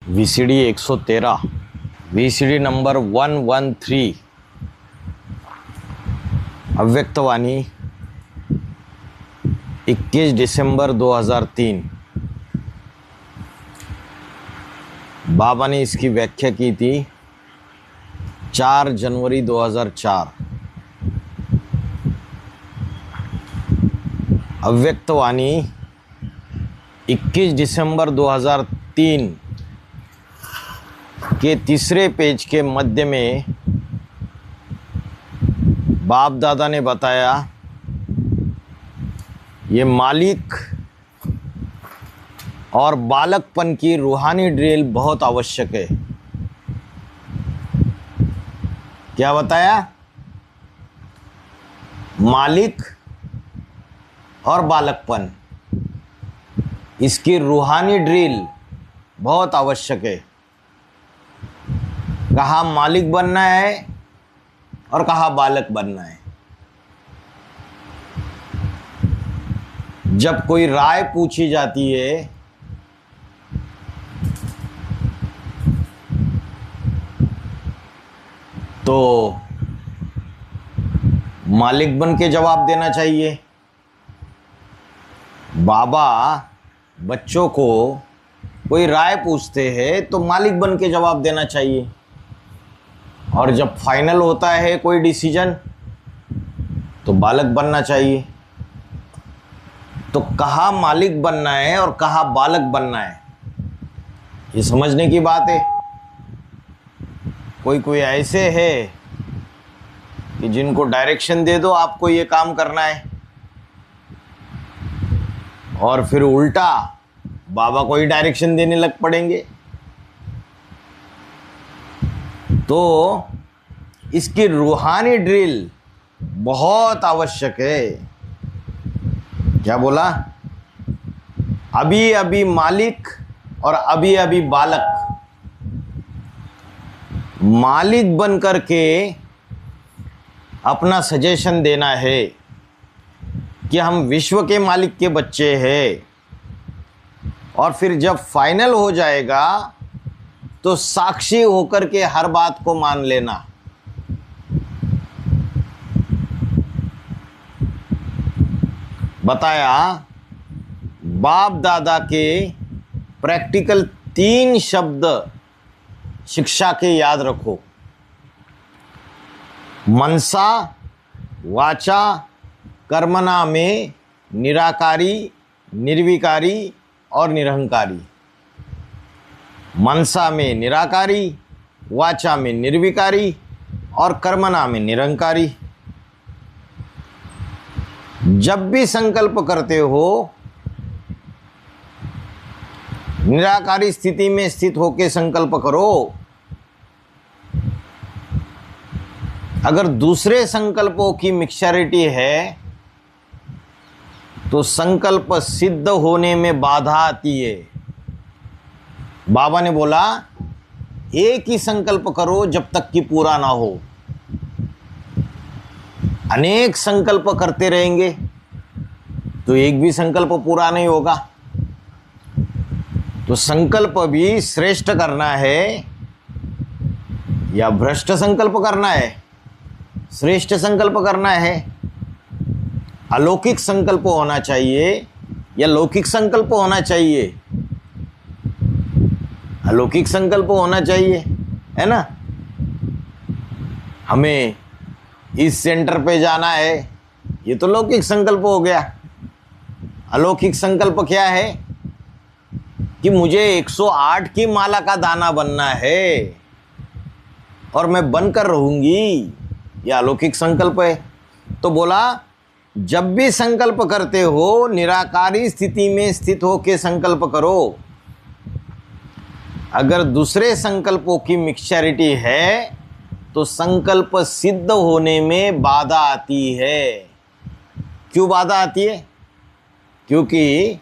VCD 113, VCD number 113, अव्यक्तवाणी 21 दिसंबर 2003। बाबा ने इसकी व्याख्या की थी 4 जनवरी 2004। अव्यक्तवाणी 21 दिसंबर 2003 के तीसरे पेज के मध्य में बाप दादा ने बताया ये मालिक और बालकपन की रूहानी ड्रिल बहुत आवश्यक है। क्या बताया? मालिक और बालकपन, इसकी रूहानी ड्रिल बहुत आवश्यक है। कहाँ मालिक बनना है और कहाँ बालक बनना है। जब कोई राय पूछी जाती है तो मालिक बन के जवाब देना चाहिए। बाबा बच्चों को कोई राय पूछते हैं तो मालिक बन के जवाब देना चाहिए, और जब फाइनल होता है कोई डिसीजन तो बालक बनना चाहिए। तो कहाँ मालिक बनना है और कहाँ बालक बनना है, ये समझने की बात है। कोई ऐसे है कि जिनको डायरेक्शन दे दो आपको ये काम करना है, और फिर उल्टा बाबा को ही डायरेक्शन देने लग पड़ेंगे। तो इसकी रूहानी ड्रिल बहुत आवश्यक है। क्या बोला? अभी अभी मालिक और अभी अभी बालक। मालिक बन करके अपना सजेशन देना है कि हम विश्व के मालिक के बच्चे हैं, और फिर जब फाइनल हो जाएगा तो साक्षी होकर के हर बात को मान लेना। बताया बाप दादा के प्रैक्टिकल 3 शब्द शिक्षा के याद रखो। मनसा वाचा कर्मणा में निराकारी, निर्विकारी और निरहंकारी। मनसा में निराकारी, वाचा में निर्विकारी और कर्मणा में निरंकारी। जब भी संकल्प करते हो निराकारी स्थिति में स्थित होकर संकल्प करो। अगर दूसरे संकल्पों की मिक्सचरिटी है तो संकल्प सिद्ध होने में बाधा आती है। बाबा ने बोला एक ही संकल्प करो जब तक कि पूरा ना हो। अनेक संकल्प करते रहेंगे तो एक भी संकल्प पूरा नहीं होगा। तो संकल्प भी श्रेष्ठ करना है या भ्रष्ट संकल्प करना है? श्रेष्ठ संकल्प करना है। अलौकिक संकल्प होना चाहिए या लौकिक संकल्प होना चाहिए? अलौकिक संकल्प होना चाहिए, है ना। हमें इस सेंटर पे जाना है, ये तो लौकिक संकल्प हो गया। अलौकिक संकल्प क्या है कि मुझे 108 की माला का दाना बनना है और मैं बनकर रहूंगी, यह अलौकिक संकल्प है। तो बोला जब भी संकल्प करते हो निराकारी स्थिति में स्थित होकर संकल्प करो। अगर दूसरे संकल्पों की मिक्सचरिटी है तो संकल्प सिद्ध होने में बाधा आती है। क्यों बाधा आती है? क्योंकि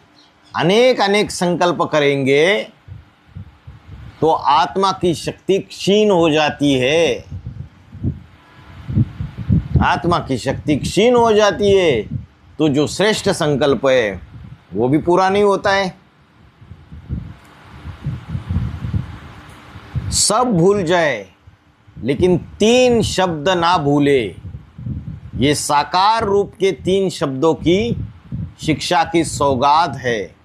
अनेक संकल्प करेंगे तो आत्मा की शक्ति क्षीण हो जाती है। आत्मा की शक्ति क्षीण हो जाती है तो जो श्रेष्ठ संकल्प है वो भी पूरा नहीं होता है। सब भूल जाए लेकिन तीन शब्द ना भूले। ये साकार रूप के तीन शब्दों की शिक्षा की सौगात है।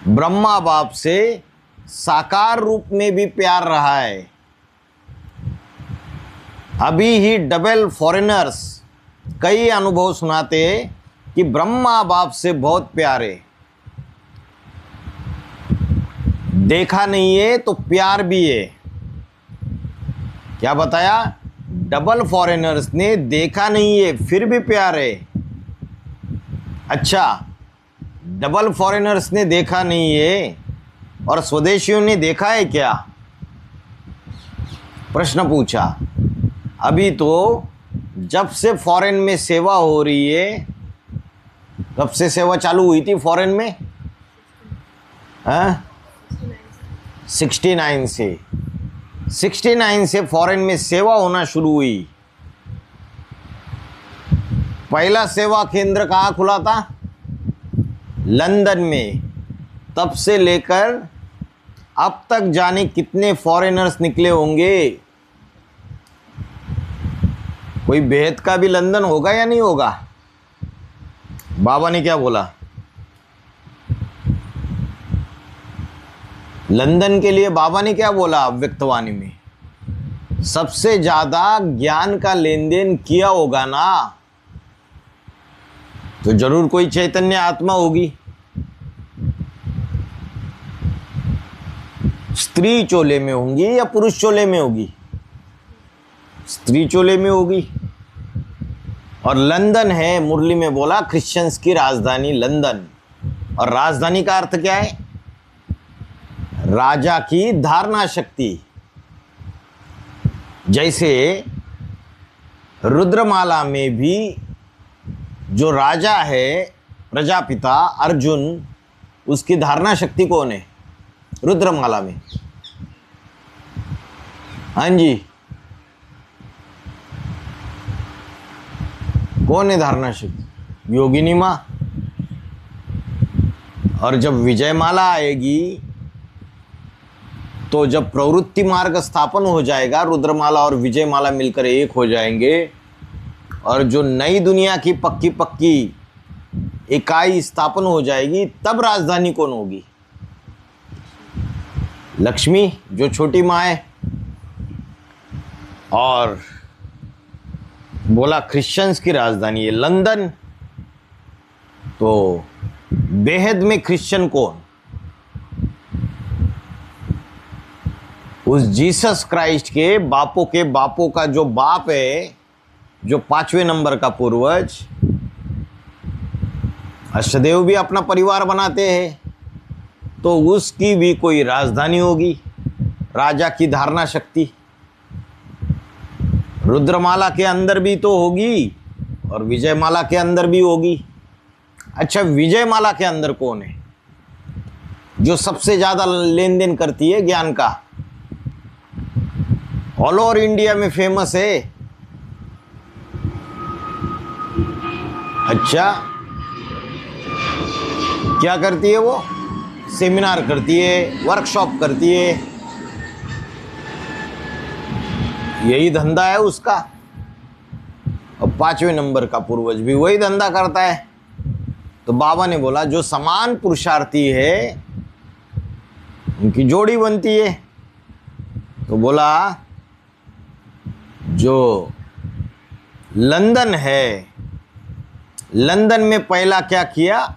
ब्रह्मा बाप से साकार रूप में भी प्यार रहा है। अभी ही डबल फॉरेनर्स कई अनुभव सुनाते कि ब्रह्मा बाप से बहुत प्यारे। देखा नहीं है तो प्यार भी है। क्या बताया? डबल फॉरेनर्स ने देखा नहीं है फिर भी प्यार है। अच्छा, डबल फॉरेनर्स ने देखा नहीं है और स्वदेशियों ने देखा है क्या? प्रश्न पूछा। अभी तो जब से फॉरेन में सेवा हो रही है, कब से सेवा चालू हुई थी फॉरेन में? 69 से फॉरेन में सेवा होना शुरू हुई। पहला सेवा केंद्र कहाँ खुला था? लंदन में। तब से लेकर अब तक जाने कितने फॉरेनर्स निकले होंगे। कोई बेहद का भी लंदन होगा या नहीं होगा? बाबा ने क्या बोला? लंदन के लिए बाबा ने क्या बोला अव्यक्तवाणी में? सबसे ज्यादा ज्ञान का लेन देन किया होगा ना, तो जरूर कोई चैतन्य आत्मा होगी। स्त्री चोले में होंगी या पुरुष चोले में होगी? स्त्री चोले में होगी। और लंदन है, मुरली में बोला क्रिश्चियंस की राजधानी लंदन। और राजधानी का अर्थ क्या है? राजा की धारणा शक्ति। जैसे रुद्रमाला में भी जो राजा है प्रजापिता अर्जुन, उसकी धारणा शक्ति कौन है रुद्रमाला में? हाँ जी, कौन है धारणा शक्ति? योगिनी माँ। और जब विजयमाला आएगी तो जब प्रवृत्ति मार्ग स्थापन हो जाएगा, रुद्रमाला और विजयमाला मिलकर एक हो जाएंगे और जो नई दुनिया की पक्की पक्की इकाई स्थापन हो जाएगी, तब राजधानी कौन होगी? लक्ष्मी, जो छोटी माँ है। और बोला क्रिश्चियंस की राजधानी है लंदन, तो बेहद में क्रिश्चियन कौन? उस जीसस क्राइस्ट के बापों का जो बाप है, जो 5वें नंबर का पूर्वज। अष्टदेव भी अपना परिवार बनाते हैं, तो उसकी भी कोई राजधानी होगी, राजा की धारणा शक्ति। रुद्रमाला के अंदर भी तो होगी और विजयमाला के अंदर भी होगी। अच्छा, विजयमाला के अंदर कौन है जो सबसे ज्यादा लेन देन करती है ज्ञान का? ऑल ओवर इंडिया में फेमस है। अच्छा, क्या करती है वो? सेमिनार करती है, वर्कशॉप करती है, यही धंधा है उसका। और 5वें नंबर का पूर्वज भी वही धंधा करता है। तो बाबा ने बोला जो समान पुरुषार्थी है उनकी जोड़ी बनती है। तो बोला जो लंदन है, लंदन में पहला क्या किया?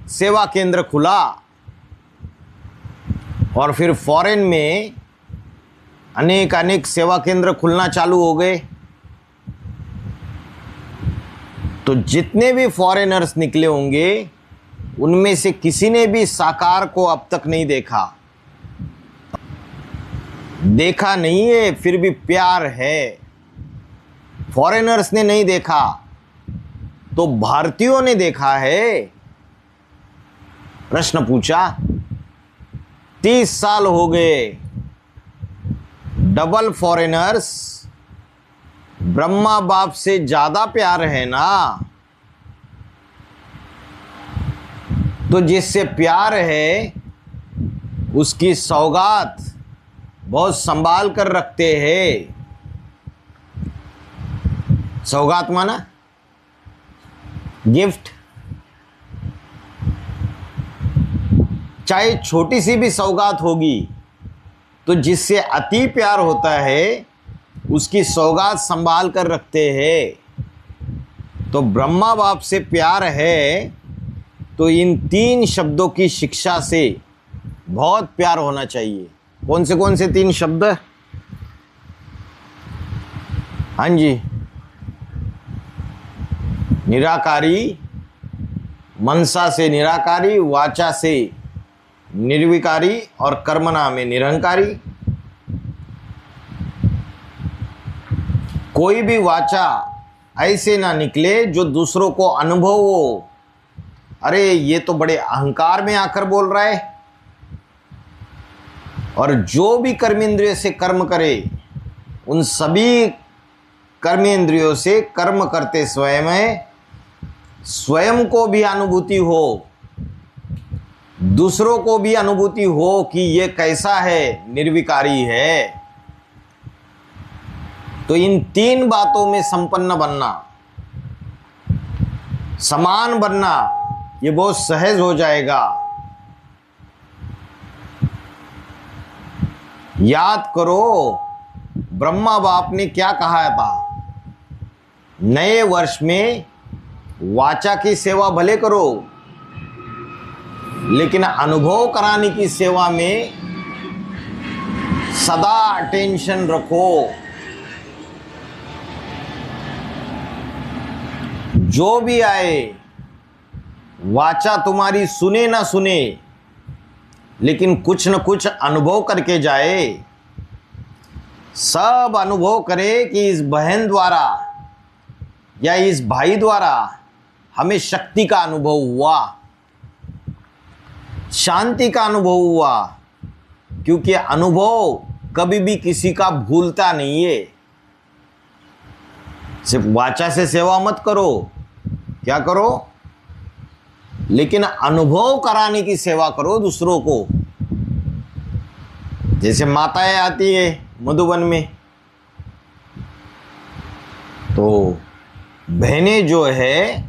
सेवा केंद्र खुला। और फिर फॉरेन में अनेक सेवा केंद्र खुलना चालू हो गए। तो जितने भी फॉरेनर्स निकले होंगे उनमें से किसी ने भी साकार को अब तक नहीं देखा। देखा नहीं है फिर भी प्यार है। फॉरेनर्स ने नहीं देखा तो भारतीयों ने देखा है। प्रश्न पूछा, 30 साल हो गए, डबल फॉरेनर्स ब्रह्मा बाप से ज्यादा प्यार है ना? तो जिससे प्यार है उसकी सौगात बहुत संभाल कर रखते हैं। सौगात माना गिफ्ट, चाहे छोटी सी भी सौगात होगी तो जिससे अति प्यार होता है उसकी सौगात संभाल कर रखते हैं। तो ब्रह्मा बाप से प्यार है तो इन 3 शब्दों की शिक्षा से बहुत प्यार होना चाहिए। कौन से 3 शब्द? हाँ जी, निराकारी, मनसा से निराकारी, वाचा से निर्विकारी और कर्मणा में निरहंकारी। कोई भी वाचा ऐसे ना निकले जो दूसरों को अनुभव हो, अरे ये तो बड़े अहंकार में आकर बोल रहा है। और जो भी कर्मेंद्रिय से कर्म करे उन सभी कर्मेंद्रियों से कर्म करते स्वयं को भी अनुभूति हो, दूसरों को भी अनुभूति हो कि ये कैसा है, निर्विकारी है। तो इन 3 बातों में संपन्न बनना, समान बनना, ये बहुत सहज हो जाएगा। याद करो ब्रह्मा बाप ने क्या कहा था, नए वर्ष में वाचा की सेवा भले करो लेकिन अनुभव कराने की सेवा में सदा अटेंशन रखो। जो भी आए वाचा तुम्हारी सुने ना सुने लेकिन कुछ न कुछ अनुभव करके जाए। सब अनुभव करे कि इस बहन द्वारा या इस भाई द्वारा हमें शक्ति का अनुभव हुआ, शांति का अनुभव हुआ, क्योंकि अनुभव कभी भी किसी का भूलता नहीं है। सिर्फ वाचा से सेवा मत करो, क्या करो, लेकिन अनुभव कराने की सेवा करो दूसरों को। जैसे माताएं आती है मधुबन में, तो बहनें जो है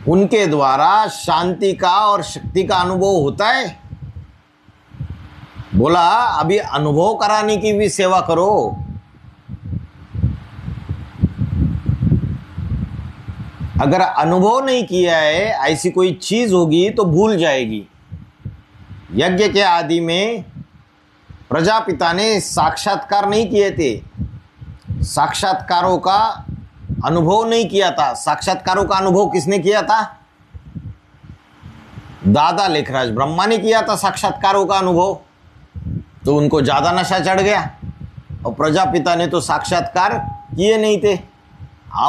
उनके द्वारा शांति का और शक्ति का अनुभव होता है। बोला अभी अनुभव कराने की भी सेवा करो। अगर अनुभव नहीं किया है ऐसी कोई चीज होगी तो भूल जाएगी। यज्ञ के आदि में प्रजापिता ने साक्षात्कार नहीं किए थे, साक्षात्कारों का अनुभव नहीं किया था। साक्षात्कारों का अनुभव किसने किया था? दादा लेखराज ब्रह्मा ने किया था साक्षात्कारों का अनुभव। तो उनको ज्यादा नशा चढ़ गया और प्रजापिता ने तो साक्षात्कार किए नहीं थे।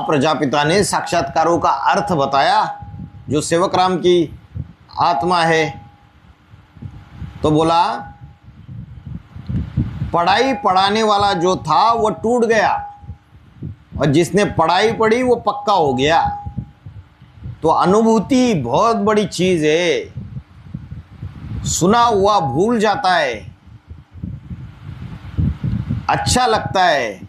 प्रजापिता ने साक्षात्कारों का अर्थ बताया, जो सेवक राम की आत्मा है। तो बोला पढ़ाई पढ़ाने वाला जो था वो टूट गया और जिसने पढ़ाई पढ़ी वो पक्का हो गया। तो अनुभूति बहुत बड़ी चीज है। सुना हुआ भूल जाता है, अच्छा लगता है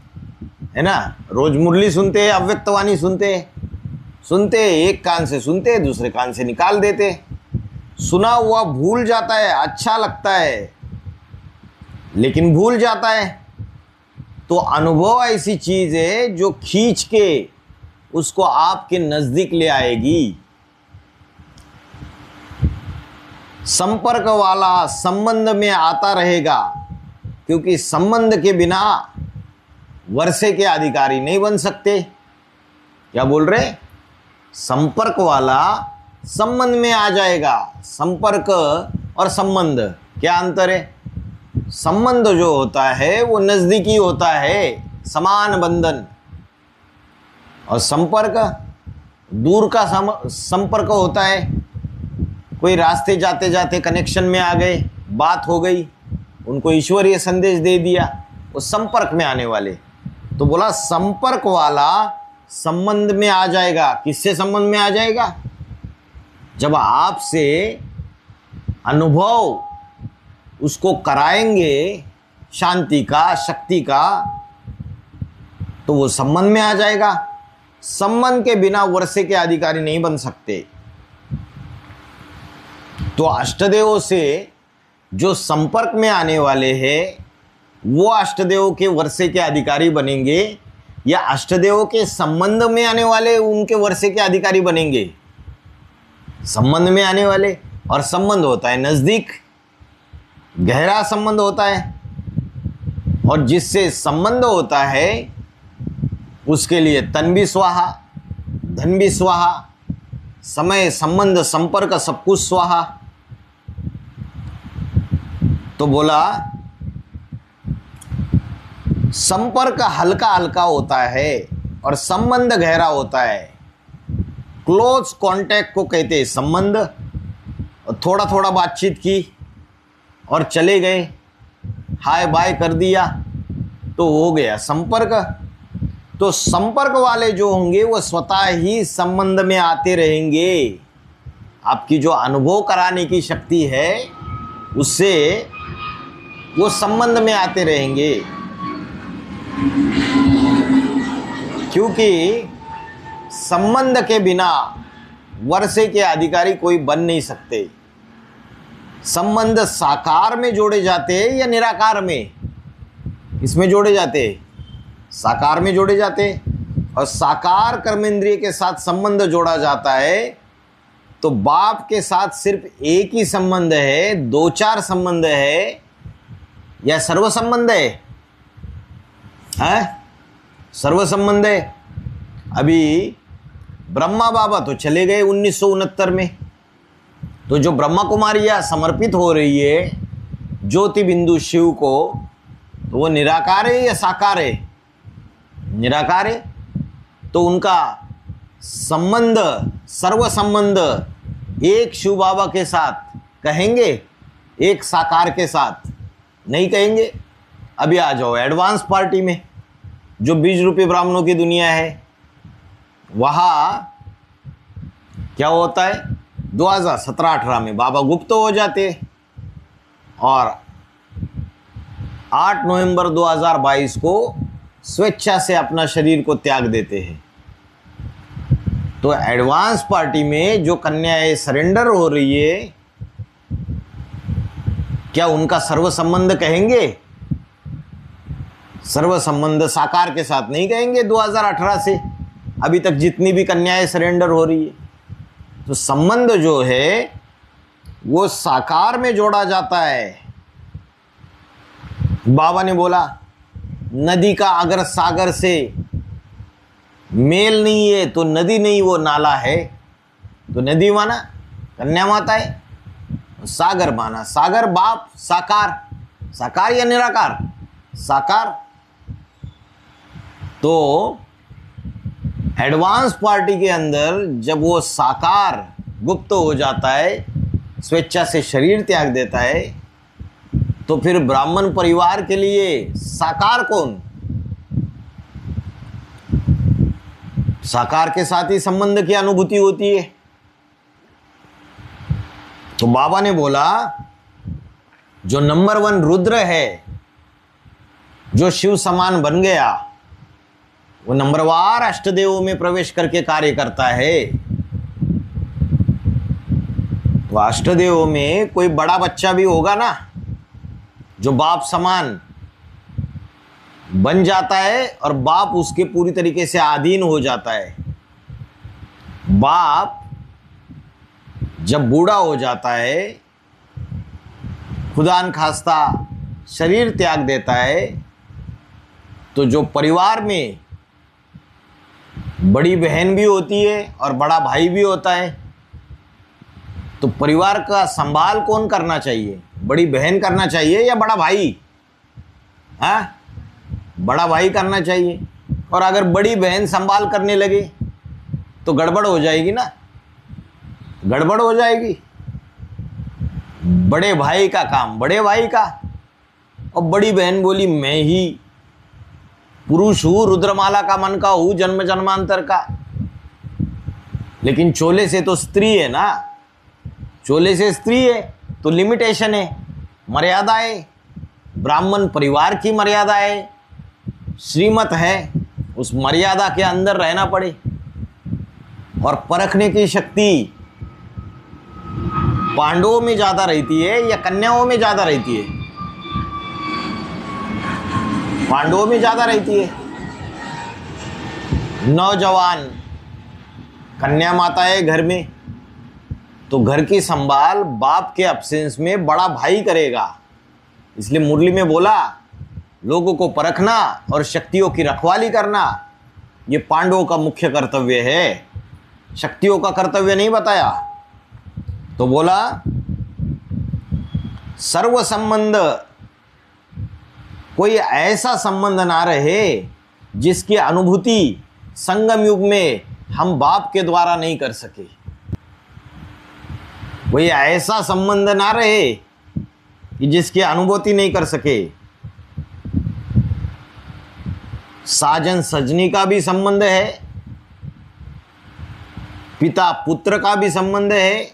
ना। रोज मुरली सुनते हैं, अव्यक्तवाणी सुनते एक कान से सुनते दूसरे कान से निकाल देते। सुना हुआ भूल जाता है, अच्छा लगता है लेकिन भूल जाता है। तो अनुभव ऐसी चीज है जो खींच के उसको आपके नजदीक ले आएगी। संपर्क वाला संबंध में आता रहेगा, क्योंकि संबंध के बिना वर्षे के अधिकारी नहीं बन सकते। क्या बोल रहे? संपर्क वाला संबंध में आ जाएगा। संपर्क और संबंध क्या अंतर है? संबंध जो होता है वो नजदीकी होता है, समान बंधन, और संपर्क दूर का संपर्क होता है। कोई रास्ते जाते जाते कनेक्शन में आ गए, बात हो गई, उनको ईश्वरीय संदेश दे दिया, वो संपर्क में आने वाले। तो बोला संपर्क वाला संबंध में आ जाएगा। किससे संबंध में आ जाएगा? जब आपसे अनुभव उसको कराएंगे शांति का, शक्ति का, तो वो संबंध में आ जाएगा। संबंध के बिना वर्षे के अधिकारी नहीं बन सकते। तो अष्टदेवों से जो संपर्क में आने वाले हैं वो अष्टदेवों के वर्षे के अधिकारी बनेंगे, या अष्टदेवों के संबंध में आने वाले उनके वर्षे के अधिकारी बनेंगे? संबंध में आने वाले। और संबंध होता है नजदीक, गहरा संबंध होता है, और जिससे संबंध होता है उसके लिए तन भी स्वाहा, धन भी स्वाहा, समय, संबंध, संपर्क सब कुछ स्वाहा। तो बोला संपर्क हल्का हल्का होता है और संबंध गहरा होता है। क्लोज कांटेक्ट को कहते हैं संबंध। और थोड़ा थोड़ा बातचीत की और चले गए, हाय बाय कर दिया तो हो गया संपर्क। तो संपर्क वाले जो होंगे वो स्वतः ही संबंध में आते रहेंगे। आपकी जो अनुभव कराने की शक्ति है उससे वो संबंध में आते रहेंगे, क्योंकि संबंध के बिना वर्षे के अधिकारी कोई बन नहीं सकते। संबंध साकार में जोड़े जाते हैं या निराकार में? इसमें जोड़े जाते हैं, साकार में जोड़े जाते हैं। और साकार कर्मेंद्रिय के साथ संबंध जोड़ा जाता है तो बाप के साथ सिर्फ एक ही संबंध है, दो चार संबंध है, या सर्व संबंध है? सर्व संबंध है। अभी ब्रह्मा बाबा तो चले गए 1969 में, तो जो ब्रह्मा कुमारियाँ समर्पित हो रही है ज्योति बिंदु शिव को, तो वो निराकार है या साकार है? निराकार है। तो उनका संबंध, सर्व संबंध एक शिव बाबा के साथ कहेंगे, एक साकार के साथ नहीं कहेंगे। अभी आ जाओ एडवांस पार्टी में, जो 20 रुपये ब्राह्मणों की दुनिया है, वहाँ क्या होता है? 2017-18 में बाबा गुप्त हो जाते और 8 नवंबर 2022 को स्वेच्छा से अपना शरीर को त्याग देते हैं। तो एडवांस पार्टी में जो कन्याएं सरेंडर हो रही है, क्या उनका सर्व संबंध कहेंगे? सर्व संबंध साकार के साथ नहीं कहेंगे। 2018 से अभी तक जितनी भी कन्याएं सरेंडर हो रही है, तो संबंध जो है वो साकार में जोड़ा जाता है। बाबा ने बोला नदी का अगर सागर से मेल नहीं है तो नदी नहीं, वो नाला है। तो नदी माना कन्या माता है, सागर माना सागर बाप, साकार। साकार या निराकार? साकार। तो एडवांस पार्टी के अंदर जब वो साकार गुप्त हो जाता है, स्वेच्छा से शरीर त्याग देता है, तो फिर ब्राह्मण परिवार के लिए साकार कौन? साकार के साथ ही संबंध की अनुभूति होती है। तो बाबा ने बोला जो नंबर 1 रुद्र है, जो शिव समान बन गया, वो नंबरवार अष्टदेवों में प्रवेश करके कार्य करता है। तो अष्टदेवों में कोई बड़ा बच्चा भी होगा ना, जो बाप समान बन जाता है और बाप उसके पूरी तरीके से अधीन हो जाता है। बाप जब बूढ़ा हो जाता है, खुदा न खास्ता शरीर त्याग देता है, तो जो परिवार में बड़ी बहन भी होती है और बड़ा भाई भी होता है, तो परिवार का संभाल कौन करना चाहिए? बड़ी बहन करना चाहिए या बड़ा भाई? हाँ, बड़ा भाई करना चाहिए। और अगर बड़ी बहन संभाल करने लगे तो गड़बड़ हो जाएगी ना, गड़बड़ हो जाएगी। बड़े भाई का काम बड़े भाई का, और बड़ी बहन बोली मैं ही पुरुष हूँ, रुद्रमाला का मन का हूँ, जन्म जन्मांतर का। लेकिन चोले से तो स्त्री है ना, चोले से स्त्री है तो लिमिटेशन है, मर्यादा है, ब्राह्मण परिवार की मर्यादा है, श्रीमत है, उस मर्यादा के अंदर रहना पड़े। और परखने की शक्ति पांडवों में ज्यादा रहती है या कन्याओं में ज्यादा रहती है? पांडवों में ज्यादा रहती है। नौजवान कन्या माता है घर में, तो घर की संभाल बाप के अब्सेंस में बड़ा भाई करेगा। इसलिए मुरली में बोला, लोगों को परखना और शक्तियों की रखवाली करना ये पांडवों का मुख्य कर्तव्य है, शक्तियों का कर्तव्य नहीं बताया। तो बोला सर्व संबंध, कोई ऐसा संबंध ना रहे जिसकी अनुभूति संगम युग में हम बाप के द्वारा नहीं कर सके। कोई ऐसा संबंध ना रहे कि जिसकी अनुभूति नहीं कर सके। साजन सजनी का भी संबंध है, पिता पुत्र का भी संबंध है,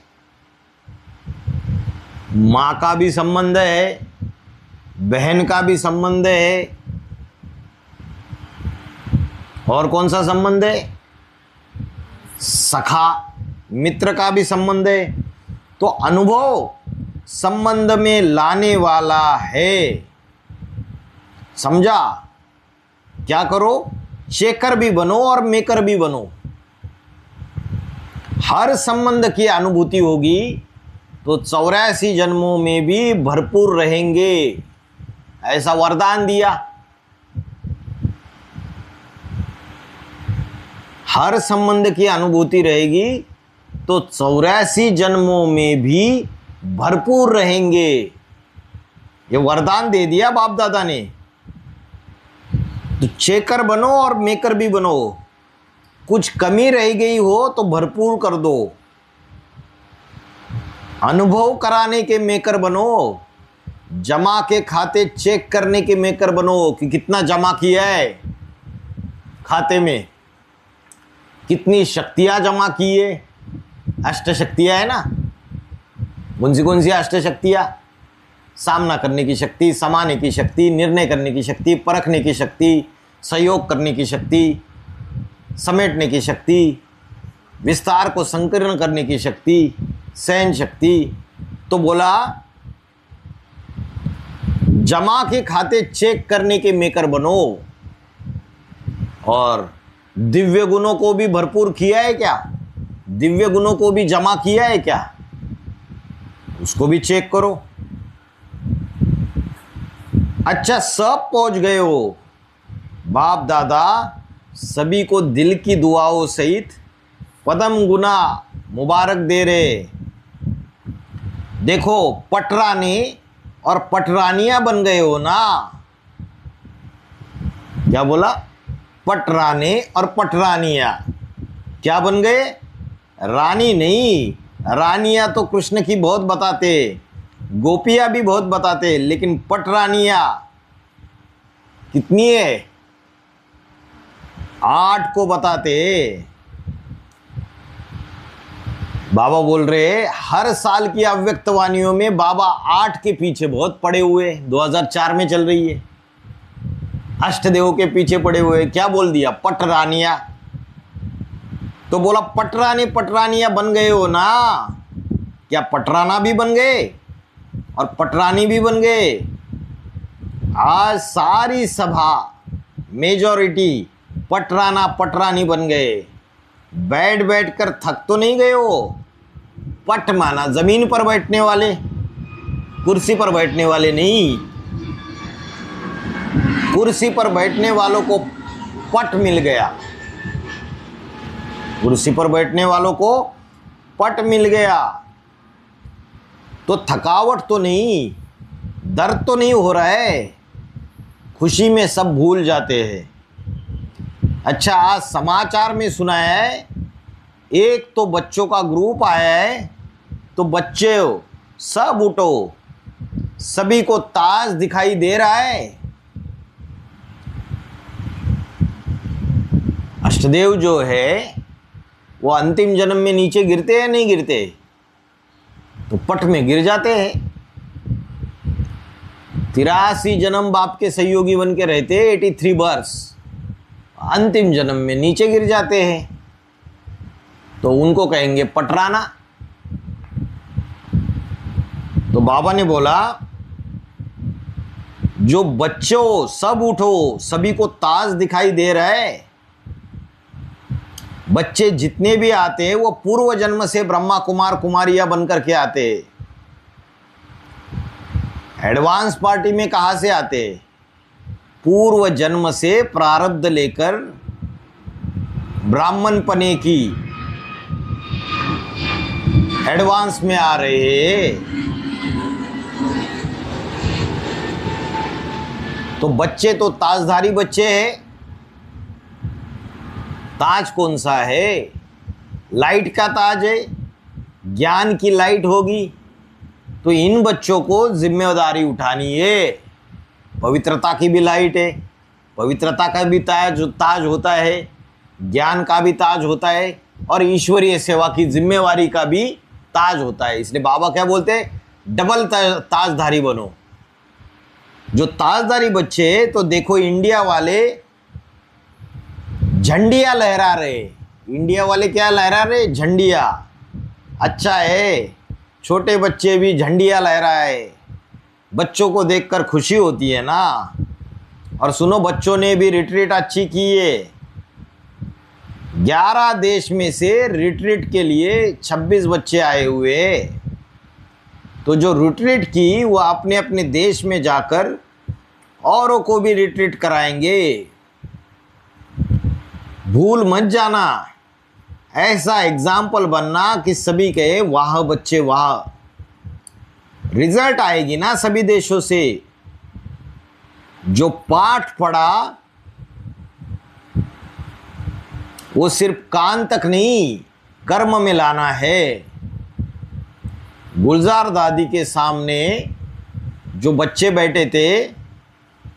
मां का भी संबंध है, बहन का भी संबंध है, और कौन सा संबंध है? सखा मित्र का भी संबंध है। तो अनुभव संबंध में लाने वाला है। समझा? क्या करो? चेकर भी बनो और मेकर भी बनो। हर संबंध की अनुभूति होगी तो 84 जन्मों में भी भरपूर रहेंगे, ऐसा वरदान दिया। हर संबंध की अनुभूति रहेगी तो 84 जन्मों में भी भरपूर रहेंगे, ये वरदान दे दिया बाप दादा ने। तो चेकर बनो और मेकर भी बनो। कुछ कमी रह गई हो तो भरपूर कर दो। अनुभव कराने के मेकर बनो, जमा के खाते चेक करने के मेकर बनो कि कितना जमा किया है खाते में, कितनी शक्तियां जमा की है। अष्ट शक्तियां है ना, कौन सी अष्ट शक्तियां? सामना करने की शक्ति, समाने की शक्ति, निर्णय करने की शक्ति, परखने की शक्ति, सहयोग करने की शक्ति, समेटने की शक्ति, विस्तार को संकीर्ण करने की शक्ति, सहन शक्ति। तो बोला जमा के खाते चेक करने के मेकर बनो। और दिव्य गुणों को भी भरपूर किया है क्या? दिव्य गुणों को भी जमा किया है क्या? उसको भी चेक करो। अच्छा, सब पहुंच गए हो। बाप दादा सभी को दिल की दुआओं सहित पदम गुना मुबारक दे रहे। देखो, पटरानी और पटरानियां बन गए हो ना। क्या बोला? पटराने और पटरानियां क्या बन गए? रानी नहीं, रानियां तो कृष्ण की बहुत बताते, गोपियां भी बहुत बताते, लेकिन पटरानियां कितनी है? 8 को बताते। बाबा बोल रहे हर साल की अव्यक्त वाणियों में बाबा 8 के पीछे बहुत पड़े हुए। 2004 में चल रही है, अष्टदेव के पीछे पड़े हुए। क्या बोल दिया? पटरानिया। तो बोला पटरानी पटरानिया बन गए हो ना। क्या पटराना भी बन गए और पटरानी भी बन गए? आज सारी सभा मेजॉरिटी पटराना पटरानी बन गए। बैठ बैठ कर थक तो नहीं गए हो? पट माना जमीन पर बैठने वाले, कुर्सी पर बैठने वाले नहीं। कुर्सी पर बैठने वालों को पट मिल गया, कुर्सी पर बैठने वालों को पट मिल गया। तो थकावट तो नहीं, दर्द तो नहीं हो रहा है, खुशी में सब भूल जाते हैं। अच्छा, आज समाचार में सुना है एक तो बच्चों का ग्रुप आया है, तो बच्चे सब उठो, सभी को ताज दिखाई दे रहा है। अष्टदेव जो है वो अंतिम जन्म में नीचे गिरते हैं नहीं गिरते? तो पट में गिर जाते हैं। 83 जन्म बाप के सहयोगी बन के रहते, 83 बर्स, अंतिम जन्म में नीचे गिर जाते हैं, तो उनको कहेंगे पटराना। तो बाबा ने बोला, जो बच्चों सब उठो, सभी को ताज दिखाई दे रहा है। बच्चे जितने भी आते हैं वो पूर्व जन्म से ब्रह्मा कुमार कुमारियां बनकर के आते। एडवांस पार्टी में कहां से आते? पूर्व जन्म से प्रारब्ध लेकर ब्राह्मण पने की एडवांस में आ रहे। तो बच्चे तो ताजधारी बच्चे हैं। ताज कौन सा है? लाइट का ताज है, ज्ञान की लाइट होगी। तो इन बच्चों को जिम्मेदारी उठानी है। पवित्रता की भी लाइट है, पवित्रता का भी ताज होता है, ज्ञान का भी ताज होता है, और ईश्वरीय सेवा की जिम्मेवारी का भी ताज होता है। इसलिए बाबा क्या बोलते हैं? डबल ताजधारी बनो। जो ताजधारी बच्चे, तो देखो इंडिया वाले झंडिया लहरा रहे। इंडिया वाले क्या लहरा रहे? झंडिया। अच्छा है, छोटे बच्चे भी झंडिया लहराए। बच्चों को देखकर खुशी होती है ना। और सुनो, बच्चों ने भी रिट्रीट अच्छी की है। 11 देश में से रिट्रीट के लिए 26 बच्चे आए हुए। तो जो रिट्रीट की वो अपने अपने देश में जाकर औरों को भी रिट्रीट कराएंगे। भूल मत जाना, ऐसा एग्जाम्पल बनना कि सभी कहे वाह बच्चे वाह। रिजल्ट आएगी ना सभी देशों से। जो पाठ पढ़ा वो सिर्फ कान तक नहीं, कर्म में लाना है। गुलजार दादी के सामने जो बच्चे बैठे थे,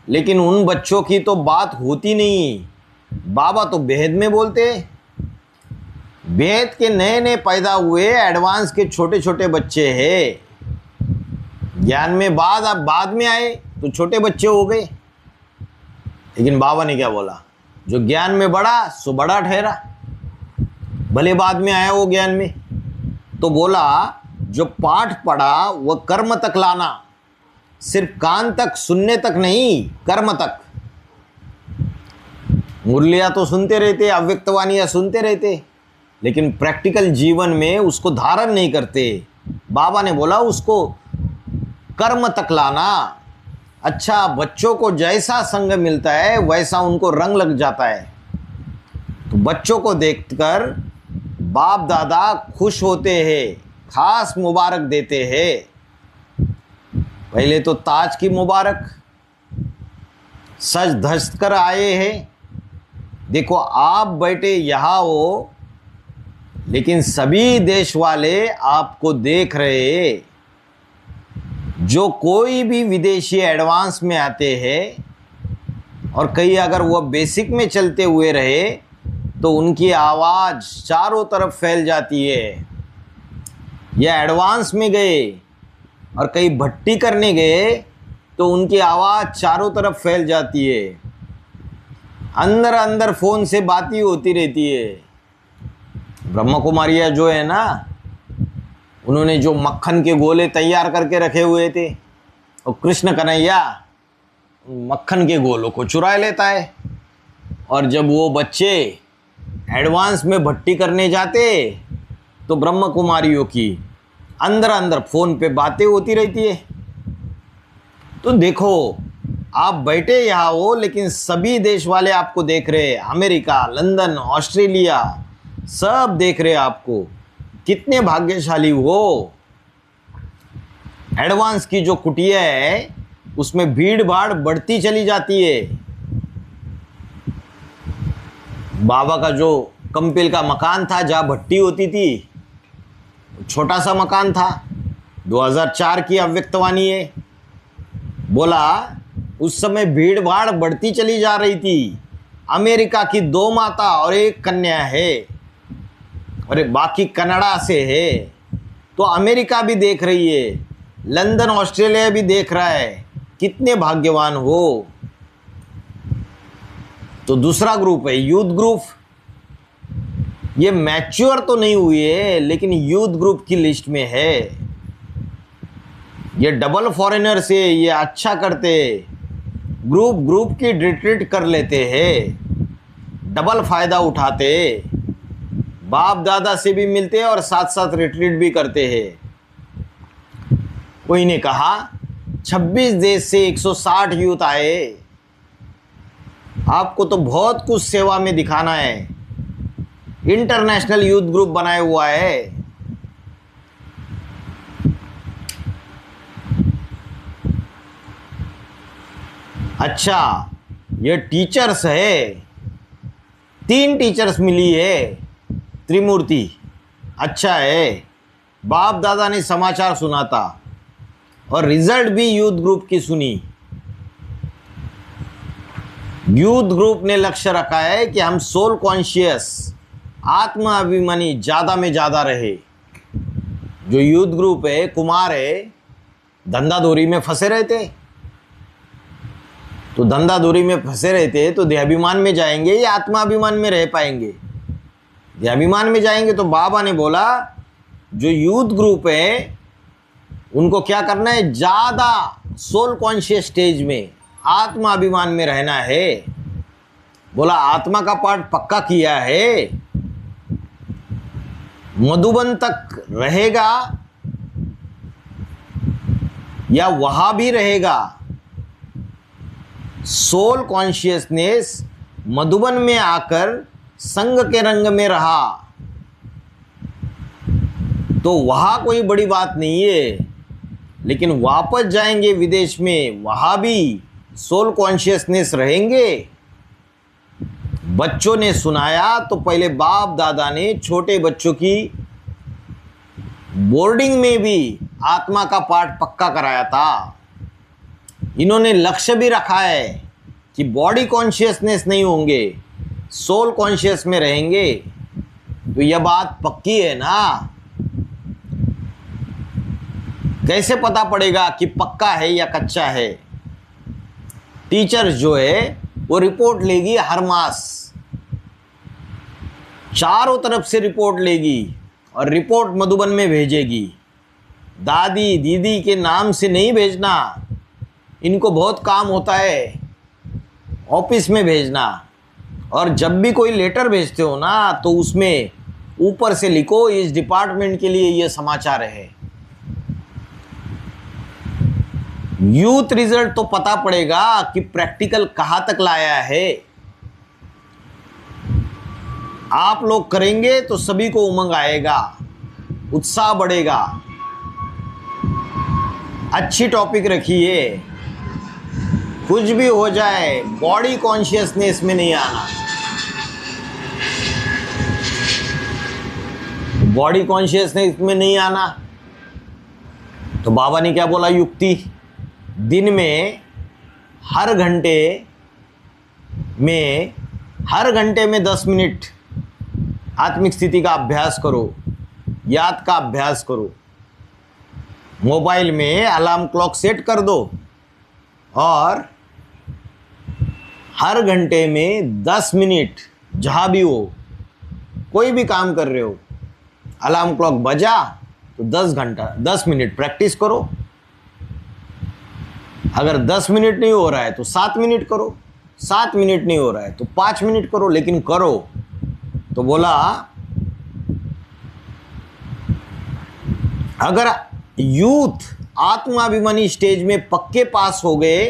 लेकिन उन बच्चों की तो बात होती नहीं। बाबा तो बेहद में बोलते। बेहद के नए नए पैदा हुए एडवांस के छोटे छोटे बच्चे हैं। ज्ञान में बाद में आए तो छोटे बच्चे हो गए। लेकिन बाबा ने क्या बोला? जो ज्ञान में बड़ा सो बड़ा ठहरा। भले बाद में आया वो ज्ञान में, तो बोला जो पाठ पढ़ा वह कर्म तक लाना। सिर्फ कान तक सुनने तक नहीं, कर्म तक। मुरलियां तो सुनते रहते, अव्यक्तवाणियां सुनते रहते, लेकिन प्रैक्टिकल जीवन में उसको धारण नहीं करते। बाबा ने बोला उसको कर्म तक लाना। अच्छा, बच्चों को जैसा संग मिलता है वैसा उनको रंग लग जाता है। तो बच्चों को देखकर बाप दादा खुश होते हैं, खास मुबारक देते हैं। पहले तो ताज की मुबारक, सज धज कर आए हैं। देखो आप बैठे यहाँ हो, लेकिन सभी देश वाले आपको देख रहे। जो कोई भी विदेशी एडवांस में आते हैं, और कहीं अगर वह बेसिक में चलते हुए रहे तो उनकी आवाज़ चारों तरफ फैल जाती है। या एडवांस में गए और कहीं भट्टी करने गए तो उनकी आवाज़ चारों तरफ फैल जाती है। अंदर अंदर फ़ोन से बात ही होती रहती है। ब्रह्मा कुमारियाँ जो है ना, उन्होंने जो मक्खन के गोले तैयार करके रखे हुए थे, और कृष्ण कन्हैया मक्खन के गोलों को चुरा लेता है। और जब वो बच्चे एडवांस में भट्टी करने जाते तो ब्रह्मा कुमारियों की अंदर अंदर फ़ोन पे बातें होती रहती है। तो देखो आप बैठे यहाँ हो, लेकिन सभी देश वाले आपको देख रहे हैं। अमेरिका, लंदन, ऑस्ट्रेलिया, सब देख रहे हैं आपको। कितने भाग्यशाली हो। एडवांस की जो कुटिया है उसमें भीड़ भाड़ बढ़ती चली जाती है। बाबा का जो कंपिल का मकान था जहाँ भट्टी होती थी, छोटा सा मकान था। 2004 की अव्यक्तवाणी है। बोला उस समय भीड़ भाड़ बढ़ती चली जा रही थी। अमेरिका की 2 माता और 1 कन्या है, और बाकी कनाडा से है। तो अमेरिका भी देख रही है, लंदन ऑस्ट्रेलिया भी देख रहा है। कितने भाग्यवान हो। तो दूसरा ग्रुप है यूथ ग्रुप। ये मैच्योर तो नहीं हुई है लेकिन यूथ ग्रुप की लिस्ट में है। ये डबल फॉरेनर से ये अच्छा करते, ग्रुप की रिट्रीट कर लेते हैं, डबल फायदा उठाते, बाप दादा से भी मिलते और साथ साथ रिट्रीट भी करते हैं। कोई ने कहा 26 देश से 160 यूथ आए, आपको तो बहुत कुछ सेवा में दिखाना है। इंटरनेशनल यूथ ग्रुप बनाया हुआ है। अच्छा, ये टीचर्स है, 3 टीचर्स मिली है, त्रिमूर्ति। अच्छा है, बाप दादा ने समाचार सुना था और रिजल्ट भी यूथ ग्रुप की सुनी। यूथ ग्रुप ने लक्ष्य रखा है कि हम सोल कॉन्शियस, आत्मा अभिमानी ज़्यादा में ज़्यादा रहे। जो यूथ ग्रुप है, कुमार है, धंधाधोरी में फंसे रहते, तो धंधाधोरी में फंसे रहते तो देहाभिमान में जाएंगे या आत्माभिमान में रह पाएंगे? देहाभिमान में जाएंगे। तो बाबा ने बोला जो यूथ ग्रुप है उनको क्या करना है, ज़्यादा सोल कॉन्शियस स्टेज में, आत्माभिमान में रहना है। बोला आत्मा का पाठ पक्का किया है, मधुबन तक रहेगा या वहां भी रहेगा? सोल कॉन्शियसनेस मधुबन में आकर संग के रंग में रहा तो वहां कोई बड़ी बात नहीं है, लेकिन वापस जाएंगे विदेश में, वहां भी सोल कॉन्शियसनेस रहेंगे। बच्चों ने सुनाया तो पहले बाप दादा ने छोटे बच्चों की बोर्डिंग में भी आत्मा का पाठ पक्का कराया था। इन्होंने लक्ष्य भी रखा है कि बॉडी कॉन्शियसनेस नहीं होंगे, सोल कॉन्शियस में रहेंगे। तो यह बात पक्की है ना? कैसे पता पड़ेगा कि पक्का है या कच्चा है? टीचर्स जो है वो रिपोर्ट लेगी हर मास, चारों तरफ से रिपोर्ट लेगी और रिपोर्ट मधुबन में भेजेगी। दादी दीदी के नाम से नहीं भेजना, इनको बहुत काम होता है ऑफिस में भेजना। और जब भी कोई लेटर भेजते हो ना तो उसमें ऊपर से लिखो इस डिपार्टमेंट के लिए ये समाचार है। यूथ रिजल्ट तो पता पड़ेगा कि प्रैक्टिकल कहां तक लाया है। आप लोग करेंगे तो सभी को उमंग आएगा, उत्साह बढ़ेगा। अच्छी टॉपिक रखिए, कुछ भी हो जाए बॉडी कॉन्शियसनेस में नहीं आना। बॉडी कॉन्शियसनेस में नहीं आना तो बाबा ने क्या बोला युक्ति, दिन में हर घंटे में 10 मिनट आत्मिक स्थिति का अभ्यास करो, याद का अभ्यास करो। मोबाइल में अलार्म क्लॉक सेट कर दो और हर घंटे में 10 मिनट, जहाँ भी हो, कोई भी काम कर रहे हो, अलार्म क्लॉक बजा तो 10 मिनट प्रैक्टिस करो। अगर 10 मिनट नहीं हो रहा है तो 7 मिनट करो, 7 मिनट नहीं हो रहा है तो 5 मिनट करो, लेकिन करो। तो बोला अगर यूथ आत्माभिमानी स्टेज में पक्के पास हो गए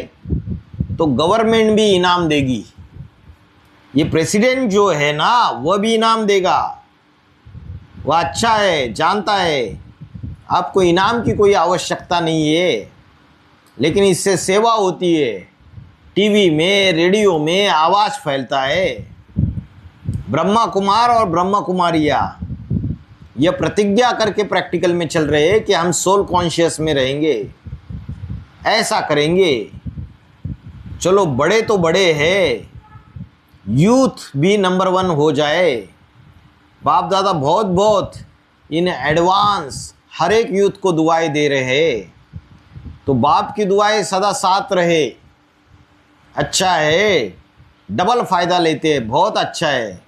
तो गवर्नमेंट भी इनाम देगी। ये प्रेसिडेंट जो है ना वह भी इनाम देगा। वह अच्छा है, जानता है आपको इनाम की कोई आवश्यकता नहीं है, लेकिन इससे सेवा होती है। टीवी में, रेडियो में आवाज़ फैलता है। ब्रह्मा कुमार और ब्रह्मा कुमारियाँ यह प्रतिज्ञा करके प्रैक्टिकल में चल रहे हैं कि हम सोल कॉन्शियस में रहेंगे, ऐसा करेंगे। चलो बड़े तो बड़े हैं, यूथ भी नंबर 1 हो जाए। बाप दादा बहुत इन एडवांस हर एक यूथ को दुआएं दे रहे हैं, तो बाप की दुआएं सदा साथ रहे। अच्छा है, डबल फायदा लेते हैं, बहुत अच्छा है।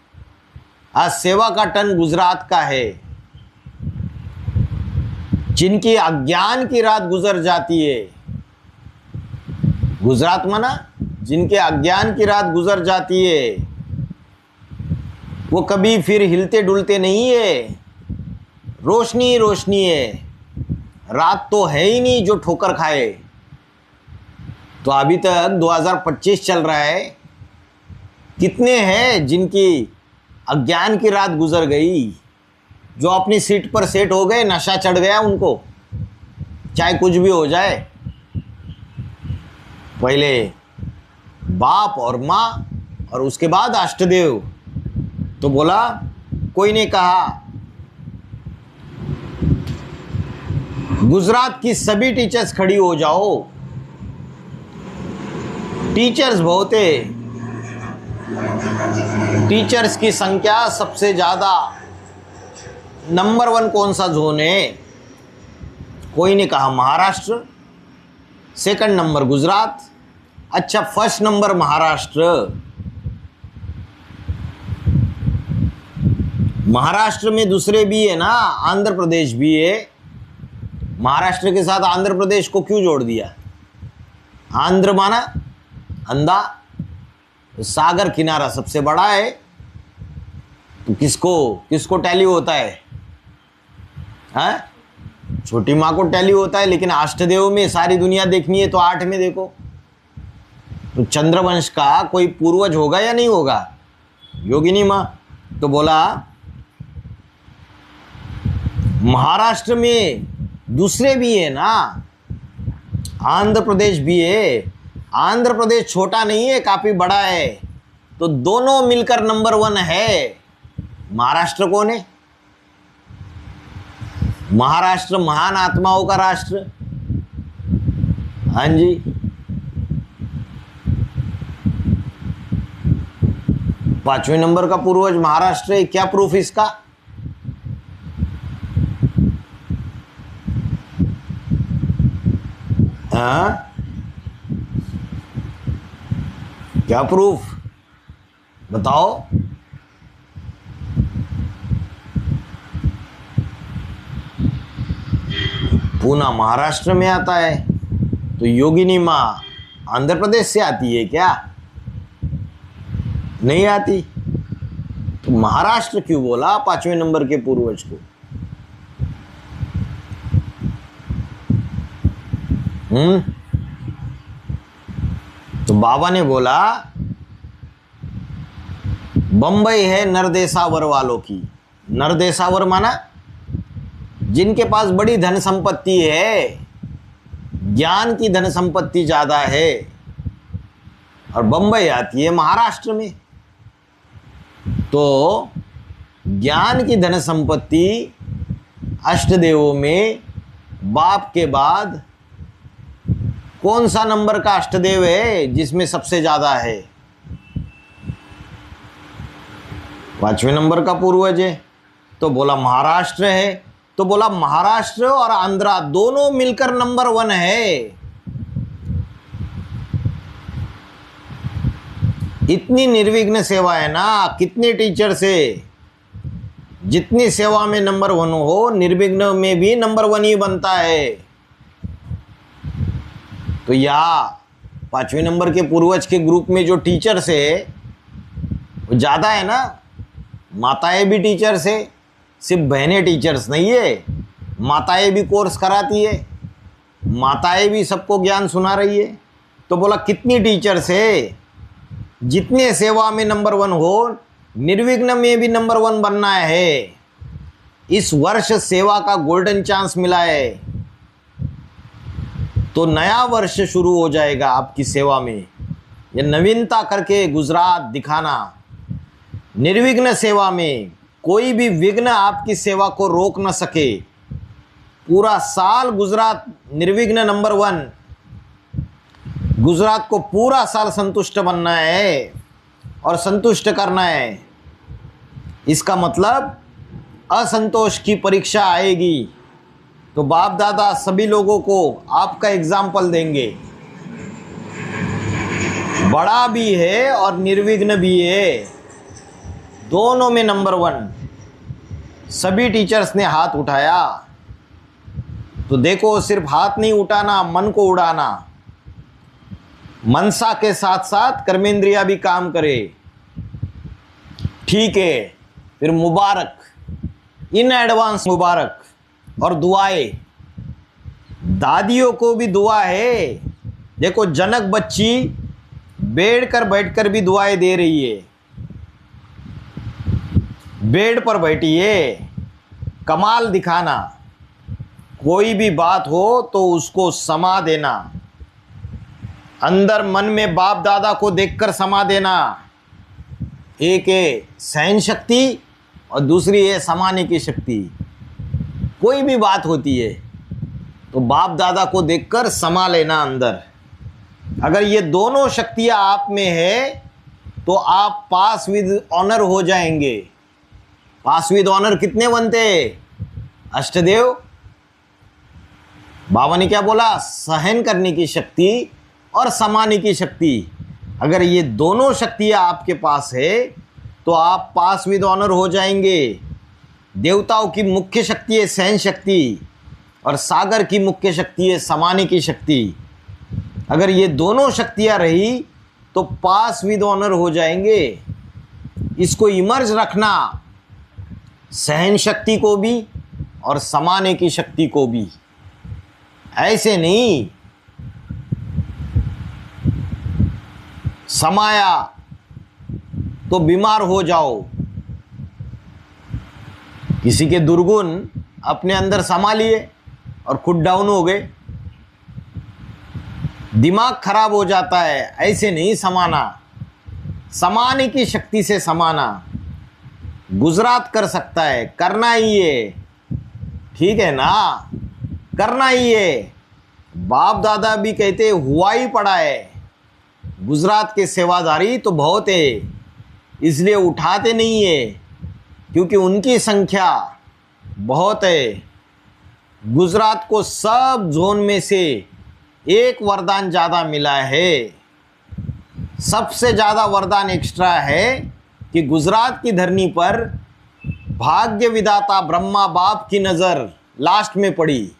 आज सेवा का टर्न गुजरात का है। जिनकी अज्ञान की रात गुजर जाती है, गुजरात माना जिनके अज्ञान की रात गुजर जाती है, वो कभी फिर हिलते डुलते नहीं है। रोशनी ही रोशनी है, रात तो है ही नहीं जो ठोकर खाए। तो अभी तक 2025 चल रहा है, कितने हैं जिनकी अज्ञान की रात गुजर गई, जो अपनी सीट पर सेट हो गए, नशा चढ़ गया उनको, चाहे कुछ भी हो जाए। पहले बाप और माँ और उसके बाद अष्टदेव। तो बोला, कोई ने कहा गुजरात की सभी टीचर्स खड़ी हो जाओ। टीचर्स बहुत है, टीचर्स की संख्या सबसे ज्यादा। नंबर 1 कौन सा जोन है? कोई ने कहा महाराष्ट्र, सेकंड नंबर गुजरात, अच्छा फर्स्ट नंबर महाराष्ट्र। महाराष्ट्र में दूसरे भी है ना, आंध्र प्रदेश भी है। महाराष्ट्र के साथ आंध्र प्रदेश को क्यों जोड़ दिया? आंध्र माना अंधा, सागर किनारा सबसे बड़ा है, तो किसको टैली होता है? हैं? छोटी माँ को टैली होता है, लेकिन अष्टदेव में सारी दुनिया देखनी है तो 8 में देखो। तो चंद्रवंश का कोई पूर्वज होगा या नहीं होगा? योगिनी माँ। तो बोला महाराष्ट्र में दूसरे भी है ना, आंध्र प्रदेश भी है। आंध्र प्रदेश छोटा नहीं है, काफी बड़ा है। तो दोनों मिलकर नंबर 1 है। महाराष्ट्र कौन है? महाराष्ट्र महान आत्माओं का राष्ट्र। हाँ जी, पांचवें नंबर का पूर्वज महाराष्ट्र है। क्या प्रूफ इसका? हाँ, क्या प्रूफ बताओ? पूना महाराष्ट्र में आता है, तो योगिनी माँ आंध्र प्रदेश से आती है क्या? नहीं आती। तो महाराष्ट्र क्यों बोला 5वें नंबर के पूर्वज को? तो बाबा ने बोला बंबई है नरदेशावर वालों की। नरदेशावर माना जिनके पास बड़ी धन संपत्ति है, ज्ञान की धन संपत्ति ज्यादा है, और बंबई आती है महाराष्ट्र में। तो ज्ञान की धन संपत्ति अष्टदेवों में बाप के बाद कौन सा नंबर का अष्टदेव है जिसमें सबसे ज्यादा है? 5वें नंबर का पूर्वज है। तो बोला महाराष्ट्र है। तो बोला महाराष्ट्र और आंध्रा दोनों मिलकर नंबर 1 है। इतनी निर्विघ्न सेवा है ना, कितने टीचर से, जितनी सेवा में नंबर 1 हो, निर्विघ्न में भी नंबर 1 ही बनता है। तो या 5वें नंबर के पूर्वज के ग्रुप में जो टीचर्स है वो ज्यादा है ना। माताएं भी टीचर्स है, सिर्फ बहनें टीचर्स नहीं है। माताएं भी कोर्स कराती है, माताएं भी सबको ज्ञान सुना रही है। तो बोला कितनी टीचर्स है, जितने सेवा में नंबर 1 हो, निर्विघ्न में भी नंबर 1 बनना है। इस वर्ष सेवा का गोल्डन चांस मिला है, तो नया वर्ष शुरू हो जाएगा आपकी सेवा में। ये नवीनता करके गुजरात दिखाना। निर्विघ्न सेवा में कोई भी विघ्न आपकी सेवा को रोक न सके। पूरा साल गुजरात निर्विघ्न नंबर 1। गुजरात को पूरा साल संतुष्ट बनना है और संतुष्ट करना है। इसका मतलब असंतोष की परीक्षा आएगी, तो बाप दादा सभी लोगों को आपका एग्जाम्पल देंगे। बड़ा भी है और निर्विघ्न भी है, दोनों में नंबर 1। सभी टीचर्स ने हाथ उठाया। तो देखो, सिर्फ हाथ नहीं उठाना, मन को उड़ाना। मनसा के साथ साथ कर्मेंद्रिया भी काम करे। ठीक है, फिर मुबारक, इन एडवांस मुबारक। और दुआएं, दादियों को भी दुआ है। देखो, जनक बच्ची बैठकर भी दुआएं दे रही है। बेड पर बैठी है। कमाल दिखाना। कोई भी बात हो तो उसको समा देना। अंदर मन में बाप दादा को देखकर समा देना। एक है सहन शक्ति और दूसरी है समाने की शक्ति। कोई भी बात होती है तो बाप दादा को देखकर समा लेना अंदर। अगर ये दोनों शक्तियां आप में है तो आप पास विद ऑनर हो जाएंगे। पास विद ऑनर कितने बनते हैं? अष्टदेव। बाबा ने क्या बोला? सहन करने की शक्ति और समाने की शक्ति। अगर ये दोनों शक्तियां आपके पास है तो आप पास विद ऑनर हो जाएंगे। देवताओं की मुख्य शक्ति है सहन शक्ति और सागर की मुख्य शक्ति है समाने की शक्ति। अगर ये दोनों शक्तियां रही तो पास विद ऑनर हो जाएंगे। इसको इमर्ज रखना, सहन शक्ति को भी और समाने की शक्ति को भी। ऐसे नहीं समाया तो बीमार हो जाओ। किसी के दुर्गुण अपने अंदर समा लिए और खुद डाउन हो गए, दिमाग खराब हो जाता है। ऐसे नहीं समाना, समाने की शक्ति से समाना। गुजरात कर सकता है, करना ही है। ठीक है ना, करना ही है। बाप दादा भी कहते हुआ ही पड़ा है। गुजरात के सेवादारी तो बहुत है, इसलिए उठाते नहीं है क्योंकि उनकी संख्या बहुत है। गुजरात को सब जोन में से एक वरदान ज़्यादा मिला है। सबसे ज़्यादा वरदान एक्स्ट्रा है कि गुजरात की धरनी पर भाग्य विधाता ब्रह्मा बाप की नज़र लास्ट में पड़ी।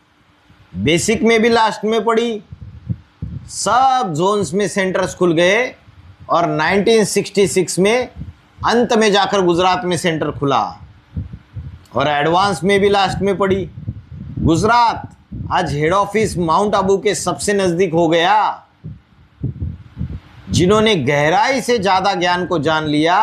बेसिक में भी लास्ट में पड़ी। सब जोन्स में सेंटर्स खुल गए और 1966 में अंत में जाकर गुजरात में सेंटर खुला और एडवांस में भी लास्ट में पड़ी। गुजरात आज हेड ऑफिस माउंट आबू के सबसे नज़दीक हो गया। जिन्होंने गहराई से ज़्यादा ज्ञान को जान लिया,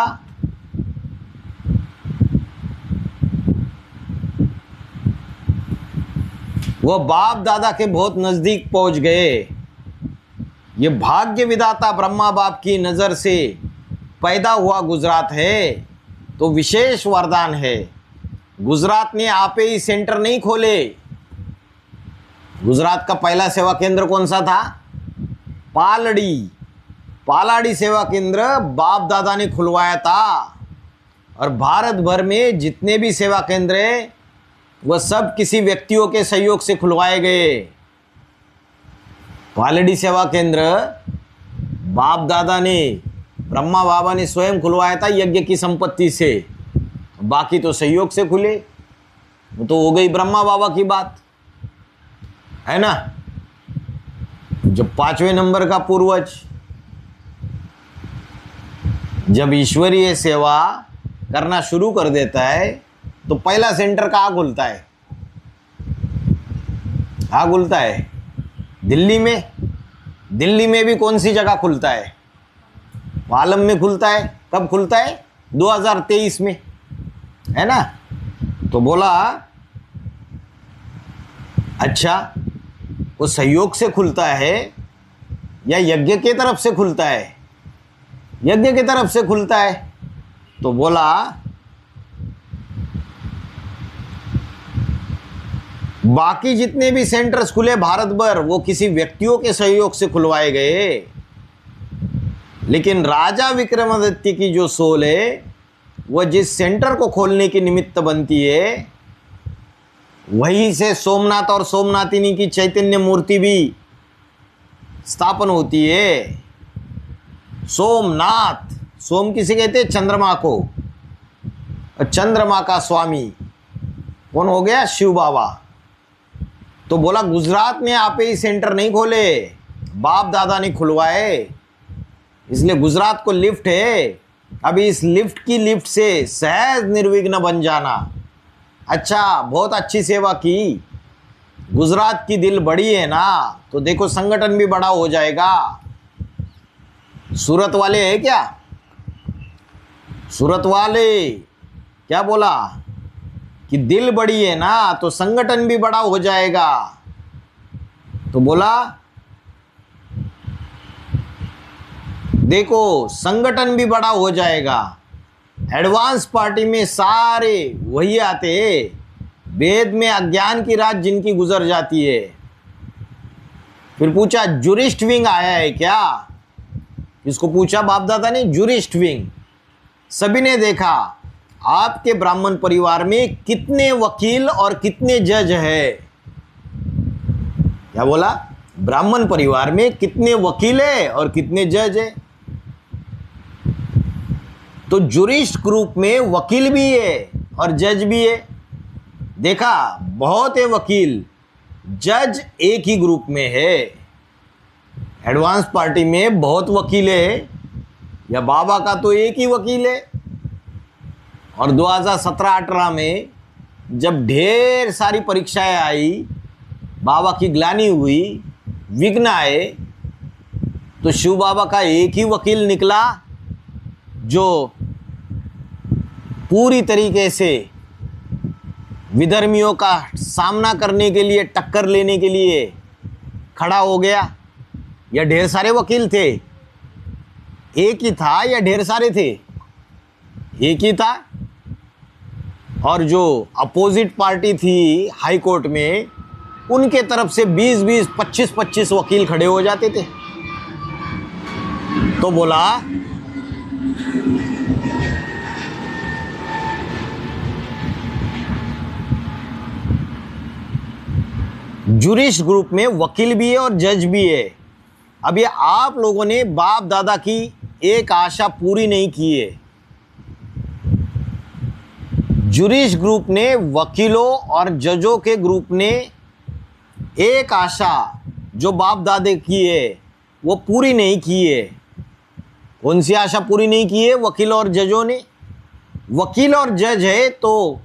वो बाप दादा के बहुत नज़दीक पहुंच गए। ये भाग्य विधाता ब्रह्मा बाप की नज़र से पैदा हुआ गुजरात है तो विशेष वरदान है। गुजरात ने आपे ही सेंटर नहीं खोले। गुजरात का पहला सेवा केंद्र कौन सा था? पालड़ी। पालाड़ी सेवा केंद्र बाप दादा ने खुलवाया था। और भारत भर में जितने भी सेवा केंद्र हैं वह सब किसी व्यक्तियों के सहयोग से खुलवाए गए। पालड़ी सेवा केंद्र बाप दादा ने, ब्रह्मा बाबा ने स्वयं खुलवाया था यज्ञ की संपत्ति से। बाकी तो सहयोग से खुले। वो तो हो गई ब्रह्मा बाबा की बात, है ना। जब 5वें नंबर का पूर्वज जब ईश्वरीय सेवा करना शुरू कर देता है तो पहला सेंटर कहाँ खुलता है? कहाँ खुलता है? दिल्ली में। दिल्ली में भी कौन सी जगह खुलता है? पालम में खुलता है। कब खुलता है? 2023 में, है ना। तो बोला अच्छा, वो सहयोग से खुलता है या यज्ञ की तरफ से खुलता है? यज्ञ की तरफ से खुलता है। तो बोला बाकी जितने भी सेंटर्स खुले भारत भर वो किसी व्यक्तियों के सहयोग से खुलवाए गए, लेकिन राजा विक्रमादित्य की जो सोल है वह जिस सेंटर को खोलने की निमित्त बनती है वहीं से सोमनाथ और सोमनाथिनी की चैतन्य मूर्ति भी स्थापन होती है। सोमनाथ, सोम किसे कहते हैं? चंद्रमा को। और चंद्रमा का स्वामी कौन हो गया? शिव बाबा। तो बोला गुजरात में आप ही सेंटर नहीं खोले, बाप दादा ने खुलवाए, इसलिए गुजरात को लिफ्ट है। अभी इस लिफ्ट की लिफ्ट से सहज निर्विघ्न बन जाना। अच्छा, बहुत अच्छी सेवा की। गुजरात की दिल बड़ी है ना, तो देखो संगठन भी बड़ा हो जाएगा। सूरत वाले है क्या? सूरत वाले क्या बोला कि दिल बड़ी है ना, तो संगठन भी बड़ा हो जाएगा। तो बोला देखो संगठन भी बड़ा हो जाएगा। एडवांस पार्टी में सारे वही आते हैं, वेद में अज्ञान की रात जिनकी गुजर जाती है। फिर पूछा जूरिस्ट विंग आया है क्या? इसको पूछा बाप दादा ने, जूरिस्ट विंग। सभी ने देखा आपके ब्राह्मण परिवार में कितने वकील और कितने जज है। क्या बोला? ब्राह्मण परिवार में कितने वकील है और कितने जज है। तो जूरिस्ट ग्रुप में वकील भी है और जज भी है। देखा, बहुत है वकील, जज एक ही ग्रुप में है। एडवांस पार्टी में बहुत वकील है, या बाबा का तो एक ही वकील है। और 2017-18 में जब ढेर सारी परीक्षाएं आई, बाबा की ग्लानि हुई, विघ्न आए, तो शिव बाबा का एक ही वकील निकला जो पूरी तरीके से विधर्मियों का सामना करने के लिए, टक्कर लेने के लिए खड़ा हो गया। या ढेर सारे वकील थे? एक ही था या ढेर सारे थे? एक ही था। और जो अपोजिट पार्टी थी हाई कोर्ट में, उनके तरफ से 20-20, 25-25 वकील खड़े हो जाते थे। तो बोला जूरिस्ट ग्रुप में वकील भी है और जज भी है। अब ये आप लोगों ने बाप दादा की एक आशा पूरी नहीं की है। जूरिस्ट ग्रुप ने, वकीलों और जजों के ग्रुप ने एक आशा जो बाप दादे की है वो पूरी नहीं की है। कौन सी आशा पूरी नहीं की है? वकील और जजों ने। वकील और जज है तो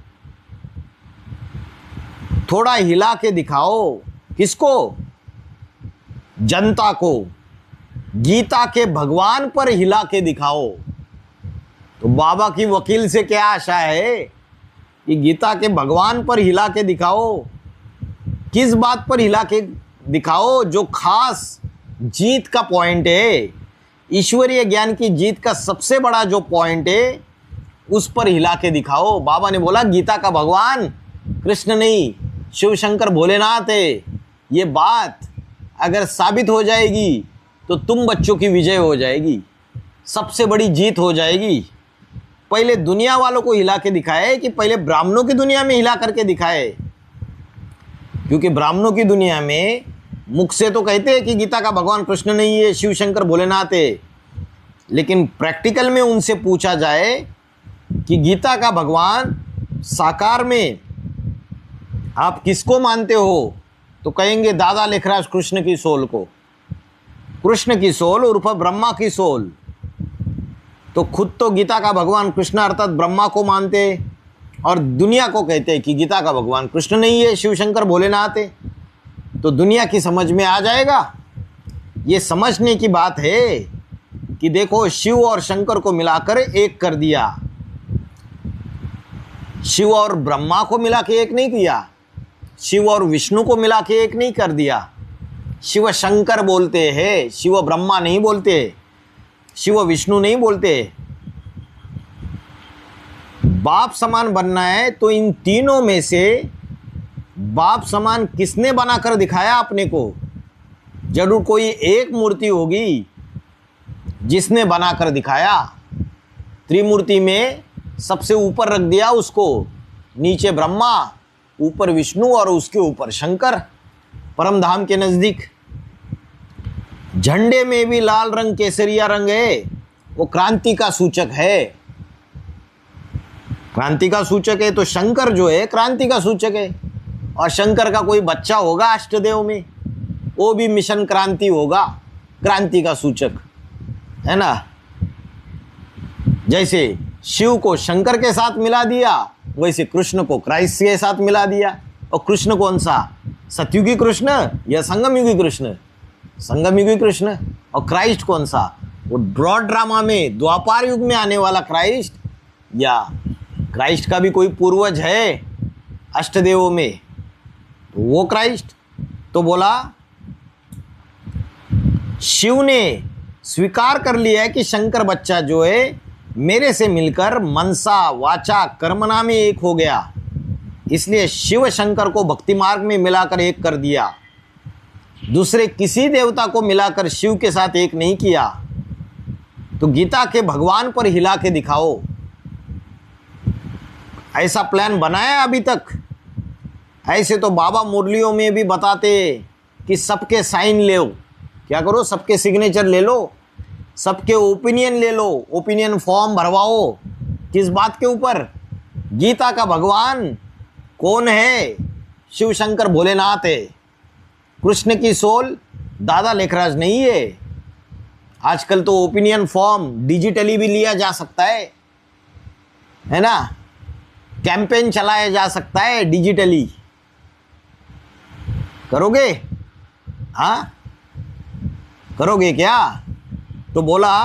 थोड़ा हिला के दिखाओ। किसको? जनता को। गीता के भगवान पर हिला के दिखाओ। तो बाबा की वकील से क्या आशा है कि गीता के भगवान पर हिला के दिखाओ। किस बात पर हिला के दिखाओ? जो खास जीत का पॉइंट है, ईश्वरीय ज्ञान की जीत का सबसे बड़ा जो पॉइंट है, उस पर हिला के दिखाओ। बाबा ने बोला गीता का भगवान कृष्ण नहीं, शिव शंकर भोलेनाथ है। ये बात अगर साबित हो जाएगी तो तुम बच्चों की विजय हो जाएगी, सबसे बड़ी जीत हो जाएगी। पहले दुनिया वालों को हिला के दिखाए कि पहले ब्राह्मणों की दुनिया में हिला करके दिखाए। क्योंकि ब्राह्मणों की दुनिया में मुख से तो कहते हैं कि गीता का भगवान कृष्ण नहीं है, शिव शंकर भोलेनाथ है, लेकिन प्रैक्टिकल में उनसे पूछा जाए कि गीता का भगवान साकार में आप किसको मानते हो, तो कहेंगे दादा लेखराज कृष्ण की सोल को। कृष्ण की सोल उर्फ ब्रह्मा की सोल। तो खुद तो गीता का भगवान कृष्ण अर्थात ब्रह्मा को मानते, और दुनिया को कहते हैं कि गीता का भगवान कृष्ण नहीं है, शिव शंकर भोलेनाथ है। तो दुनिया की समझ में आ जाएगा। ये समझने की बात है कि देखो शिव और शंकर को मिलाकर एक कर दिया। शिव और ब्रह्मा को मिला के एक नहीं किया, शिव और विष्णु को मिला के एक नहीं कर दिया। शिव शंकर बोलते हैं, शिव ब्रह्मा नहीं बोलते, शिव विष्णु नहीं बोलते। बाप समान बनना है तो इन तीनों में से बाप समान किसने बनाकर दिखाया अपने को? जरूर कोई एक मूर्ति होगी जिसने बनाकर दिखाया। त्रिमूर्ति में सबसे ऊपर रख दिया उसको, नीचे ब्रह्मा ऊपर विष्णु और उसके ऊपर शंकर, परम धाम के नजदीक। झंडे में भी लाल रंग केसरिया रंग है, वो क्रांति का सूचक है। क्रांति का सूचक है तो शंकर जो है क्रांति का सूचक है। और शंकर का कोई बच्चा होगा अष्टदेव में, वो भी मिशन क्रांति होगा, क्रांति का सूचक है ना। जैसे शिव को शंकर के साथ मिला दिया, वैसे कृष्ण को क्राइस्ट के साथ मिला दिया। और कृष्ण कौन सा, सतयुगी कृष्ण या संगमयुगी कृष्ण? संगमयुगी कृष्ण। और क्राइस्ट कौन सा, वो ब्रॉड ड्रामा में द्वापर युग में आने वाला क्राइस्ट, या क्राइस्ट का भी कोई पूर्वज है अष्टदेवों में, तो वो क्राइस्ट। तो बोला शिव ने स्वीकार कर लिया है कि शंकर बच्चा जो है मेरे से मिलकर मनसा वाचा कर्मणा में एक हो गया, इसलिए शिव शंकर को भक्ति मार्ग में मिलाकर एक कर दिया। दूसरे किसी देवता को मिलाकर शिव के साथ एक नहीं किया। तो गीता के भगवान पर हिला के दिखाओ, ऐसा प्लान बनाया अभी तक? ऐसे तो बाबा मुरलियों में भी बताते कि सबके साइन ले लो, क्या करो, सबके सिग्नेचर ले लो, सबके ओपिनियन ले लो, ओपिनियन फॉर्म भरवाओ। किस बात के ऊपर? गीता का भगवान कौन है? शिव शंकर भोलेनाथ है। कृष्ण की सोल दादा लेखराज नहीं है। आजकल तो ओपिनियन फॉर्म डिजिटली भी लिया जा सकता है ना, कैंपेन चलाया जा सकता है डिजिटली। करोगे? हाँ, करोगे क्या? तो बोला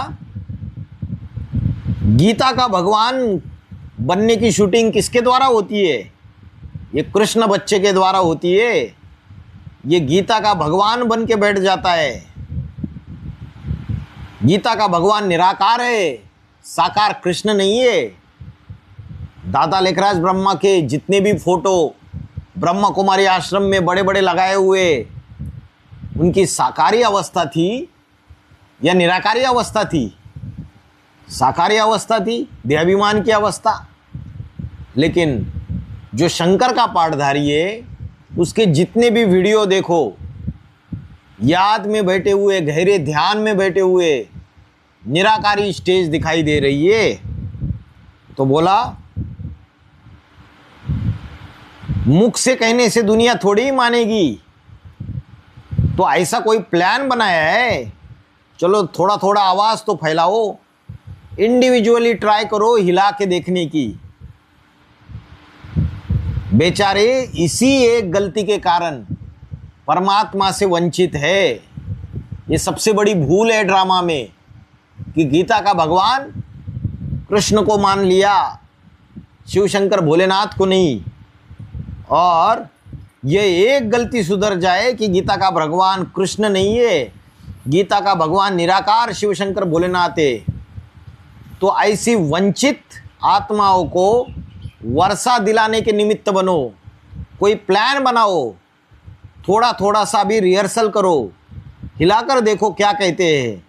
गीता का भगवान बनने की शूटिंग किसके द्वारा होती है? ये कृष्ण बच्चे के द्वारा होती है। ये गीता का भगवान बन के बैठ जाता है। गीता का भगवान निराकार है, साकार कृष्ण नहीं है। दादा लेखराज ब्रह्मा के जितने भी फोटो ब्रह्मा कुमारी आश्रम में बड़े बड़े लगाए हुए, उनकी साकारी अवस्था थी या निराकारी अवस्था थी? साकारी अवस्था थी, देहाभिमान की अवस्था। लेकिन जो शंकर का पाठधारी है, उसके जितने भी वीडियो देखो, याद में बैठे हुए, गहरे ध्यान में बैठे हुए निराकारी स्टेज दिखाई दे रही है। तो बोला मुख से कहने से दुनिया थोड़ी ही मानेगी। तो ऐसा कोई प्लान बनाया है? चलो थोड़ा थोड़ा आवाज तो फैलाओ, इंडिविजुअली ट्राई करो हिला के देखने की। बेचारे इसी एक गलती के कारण परमात्मा से वंचित है। ये सबसे बड़ी भूल है ड्रामा में कि गीता का भगवान कृष्ण को मान लिया, शिव शंकर भोलेनाथ को नहीं। और ये एक गलती सुधर जाए कि गीता का भगवान कृष्ण नहीं है, गीता का भगवान निराकार शिव शंकर भोलेनाथ है, तो ऐसी वंचित आत्माओं को वर्षा दिलाने के निमित्त बनो। कोई प्लान बनाओ, थोड़ा थोड़ा सा भी रिहर्सल करो, हिलाकर देखो क्या कहते हैं।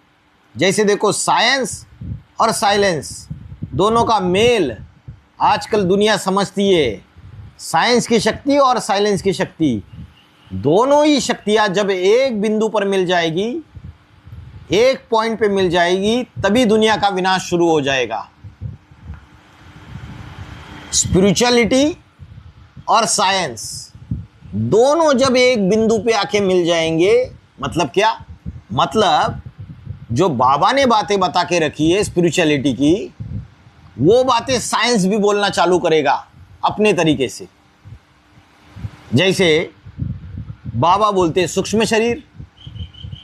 जैसे देखो साइंस और साइलेंस दोनों का मेल आजकल दुनिया समझती है। साइंस की शक्ति और साइलेंस की शक्ति, दोनों ही शक्तियां जब एक बिंदु पर मिल जाएगी, एक पॉइंट पे मिल जाएगी, तभी दुनिया का विनाश शुरू हो जाएगा। स्पिरिचुअलिटी और साइंस दोनों जब एक बिंदु पे आके मिल जाएंगे, मतलब क्या? मतलब जो बाबा ने बातें बता के रखी है स्पिरिचुअलिटी की, वो बातें साइंस भी बोलना चालू करेगा अपने तरीके से। जैसे बाबा बोलते हैं सूक्ष्म शरीर,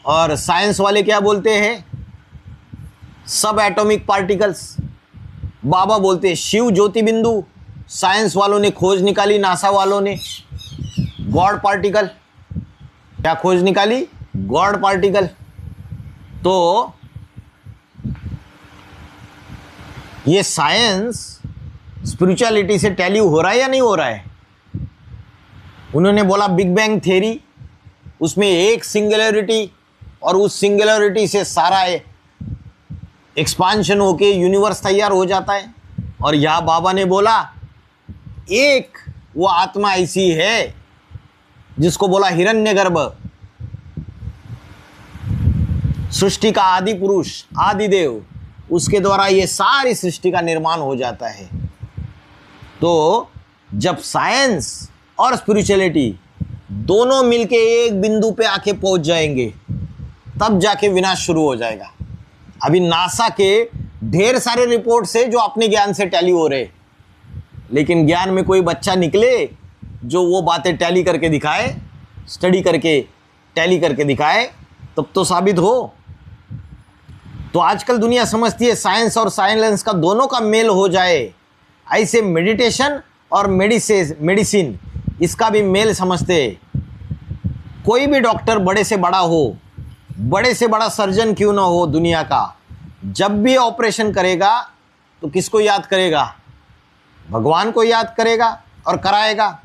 और साइंस वाले क्या बोलते हैं? सब एटॉमिक पार्टिकल्स। बाबा बोलते हैं शिव ज्योति बिंदु, साइंस वालों ने खोज निकाली, नासा वालों ने गॉड पार्टिकल। क्या खोज निकाली? God particle. तो ये साइंस स्पिरिचुअलिटी से टैली हो रहा है या नहीं हो रहा है? उन्होंने बोला बिग बैंग थ्योरी, उसमें एक सिंगुलरिटी, और उस सिंगुलरिटी से सारा एक्सपांशन होके यूनिवर्स तैयार हो जाता है। और यहाँ बाबा ने बोला एक वो आत्मा ऐसी है जिसको बोला हिरण्यगर्भ, सृष्टि का आदि पुरुष, आदि देव, उसके द्वारा ये सारी सृष्टि का निर्माण हो जाता है। तो जब साइंस और स्पिरिचुअलिटी दोनों मिलके एक बिंदु पे आके पहुंच जाएंगे, तब जाके विनाश शुरू हो जाएगा। अभी नासा के ढेर सारे रिपोर्ट से जो अपने ज्ञान से टैली हो रहे, लेकिन ज्ञान में कोई बच्चा निकले जो वो बातें टैली करके दिखाए, स्टडी करके टैली करके दिखाए, तब तो साबित हो। तो आजकल दुनिया समझती है साइंस और साइलेंस का दोनों का मेल हो जाए, ऐसे मेडिटेशन और मेडिसिन इसका भी मेल समझते। कोई भी डॉक्टर बड़े से बड़ा हो, बड़े से बड़ा सर्जन क्यों ना हो दुनिया का, जब भी ऑपरेशन करेगा तो किसको याद करेगा? भगवान को याद करेगा और कराएगा।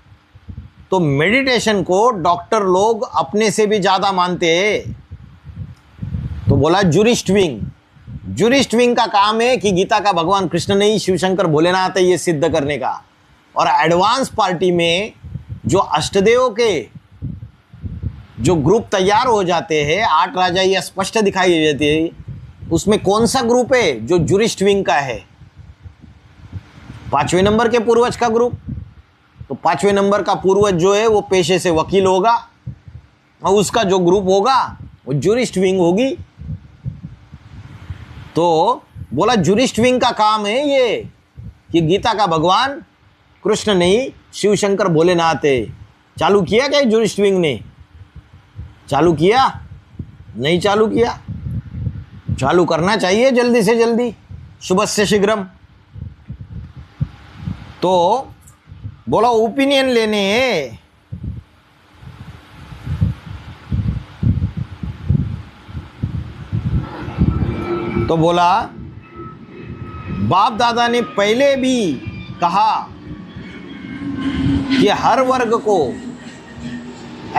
तो मेडिटेशन को डॉक्टर लोग अपने से भी ज़्यादा मानते हैं। तो बोला जूरिस्ट विंग, जूरिस्ट विंग का काम है कि गीता का भगवान कृष्ण नहीं, शिव शंकर भोलेनाथ है, ये सिद्ध करने का। और एडवांस पार्टी में जो अष्टदेव के जो ग्रुप तैयार हो जाते हैं, 8 राजा ये स्पष्ट दिखाई देती है, उसमें कौन सा ग्रुप है जो जूरिस्ट विंग का है? 5वें नंबर के पूर्वज का ग्रुप। तो 5वें नंबर का पूर्वज जो है वो पेशे से वकील होगा, और उसका जो ग्रुप होगा वो जूरिस्ट विंग होगी। तो बोला जूरिस्ट विंग का काम है ये कि गीता का भगवान कृष्ण नहीं, शिव शंकर भोलेनाथ है। चालू किया क्या जूरिस्ट विंग ने? चालू किया? नहीं चालू किया। चालू करना चाहिए जल्दी से जल्दी, शुभस्य शीघ्रम। तो बोला ओपिनियन लेने हैं। तो बोला बाप दादा ने पहले भी कहा कि हर वर्ग को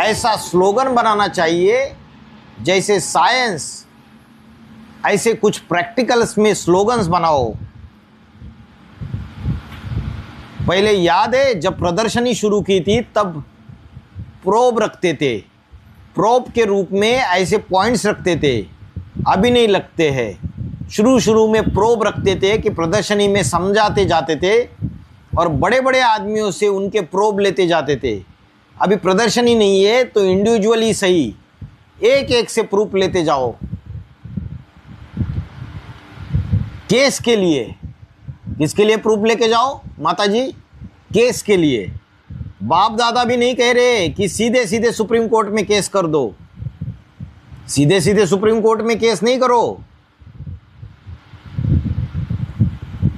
ऐसा स्लोगन बनाना चाहिए जैसे साइंस, ऐसे कुछ प्रैक्टिकल्स में स्लोगन्स बनाओ। पहले याद है जब प्रदर्शनी शुरू की थी तब प्रोब रखते थे, प्रोब के रूप में ऐसे पॉइंट्स रखते थे, अभी नहीं लगते हैं। शुरू में प्रोब रखते थे कि प्रदर्शनी में समझाते जाते थे और बड़े बड़े आदमियों से उनके प्रोब लेते जाते थे। अभी प्रदर्शनी नहीं है तो इंडिविजुअली सही एक एक से प्रूफ लेते जाओ। केस के लिए, किसके लिए प्रूफ लेके जाओ माता जी? केस के लिए। बाप दादा भी नहीं कह रहे कि सीधे सीधे सुप्रीम कोर्ट में केस कर दो। सीधे सीधे सुप्रीम कोर्ट में केस नहीं करो।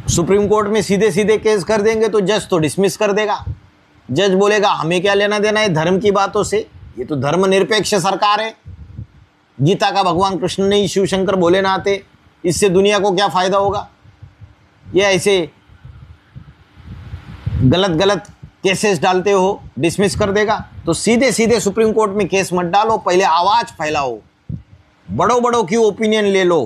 सुप्रीम कोर्ट में सीधे सीधे केस कर देंगे तो जज तो डिसमिस कर देगा। जज बोलेगा हमें क्या लेना देना है धर्म की बातों से, ये तो धर्मनिरपेक्ष सरकार है, गीता का भगवान कृष्ण नहीं, शिव शंकर भोलेनाथ है, इससे दुनिया को क्या फायदा होगा? ये ऐसे गलत गलत केसेस डालते हो, डिसमिस कर देगा। तो सीधे सीधे सुप्रीम कोर्ट में केस मत डालो, पहले आवाज फैलाओ, बड़ों बड़ों की ओपिनियन ले लो।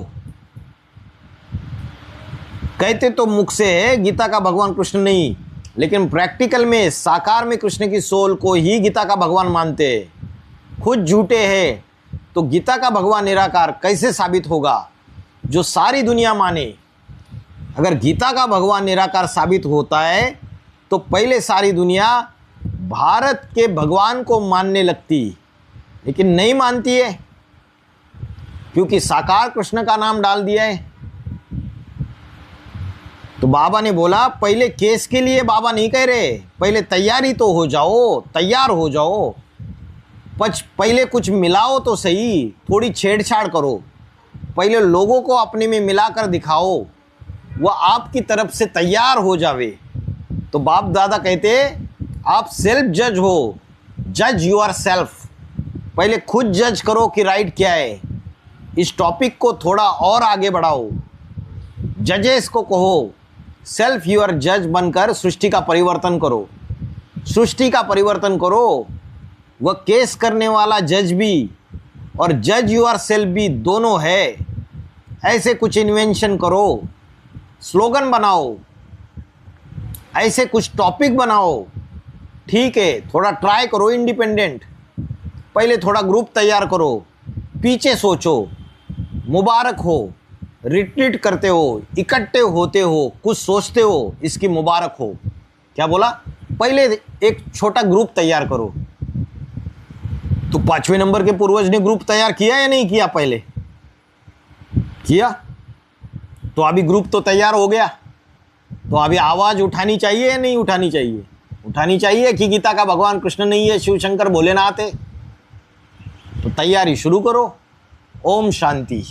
कहते तो मुख से है गीता का भगवान कृष्ण नहीं, लेकिन प्रैक्टिकल में साकार में कृष्ण की सोल को ही गीता का भगवान मानते हैं। खुद झूठे हैं तो गीता का भगवान निराकार कैसे साबित होगा जो सारी दुनिया माने? अगर गीता का भगवान निराकार साबित होता है तो पहले सारी दुनिया भारत के भगवान को मानने लगती, लेकिन नहीं मानती है क्योंकि साकार कृष्ण का नाम डाल दिया है। तो बाबा ने बोला पहले केस के लिए बाबा नहीं कह रहे, पहले तैयारी तो हो जाओ, तैयार हो जाओ, पहले कुछ मिलाओ तो सही, थोड़ी छेड़छाड़ करो, पहले लोगों को अपने में मिलाकर दिखाओ, वह आपकी तरफ से तैयार हो जावे। तो बाप दादा कहते आप सेल्फ जज हो, जज यूर सेल्फ। पहले खुद जज करो कि राइट क्या है। इस टॉपिक को थोड़ा और आगे बढ़ाओ, जजेस को कहो सेल्फ यूर जज बनकर सृष्टि का परिवर्तन करो, सृष्टि का परिवर्तन करो। वह केस करने वाला जज भी और जज यूर सेल्फ भी दोनों है। ऐसे कुछ इन्वेंशन करो, स्लोगन बनाओ, ऐसे कुछ टॉपिक बनाओ ठीक है, थोड़ा ट्राई करो इंडिपेंडेंट, पहले थोड़ा ग्रुप तैयार करो, पीछे सोचो, मुबारक हो, रिट्रीट करते हो, इकट्ठे होते हो, कुछ सोचते हो, इसकी मुबारक हो। क्या बोला? पहले एक छोटा ग्रुप तैयार करो। तो 5वें नंबर के पूर्वज ने ग्रुप तैयार किया या नहीं किया? पहले किया। तो अभी ग्रुप तो तैयार हो गया, तो अभी आवाज उठानी चाहिए या नहीं उठानी चाहिए? उठानी चाहिए कि गीता का भगवान कृष्ण नहीं है, शिव शंकर भोलेनाथ है। तो तैयारी शुरू करो। ओम शांति।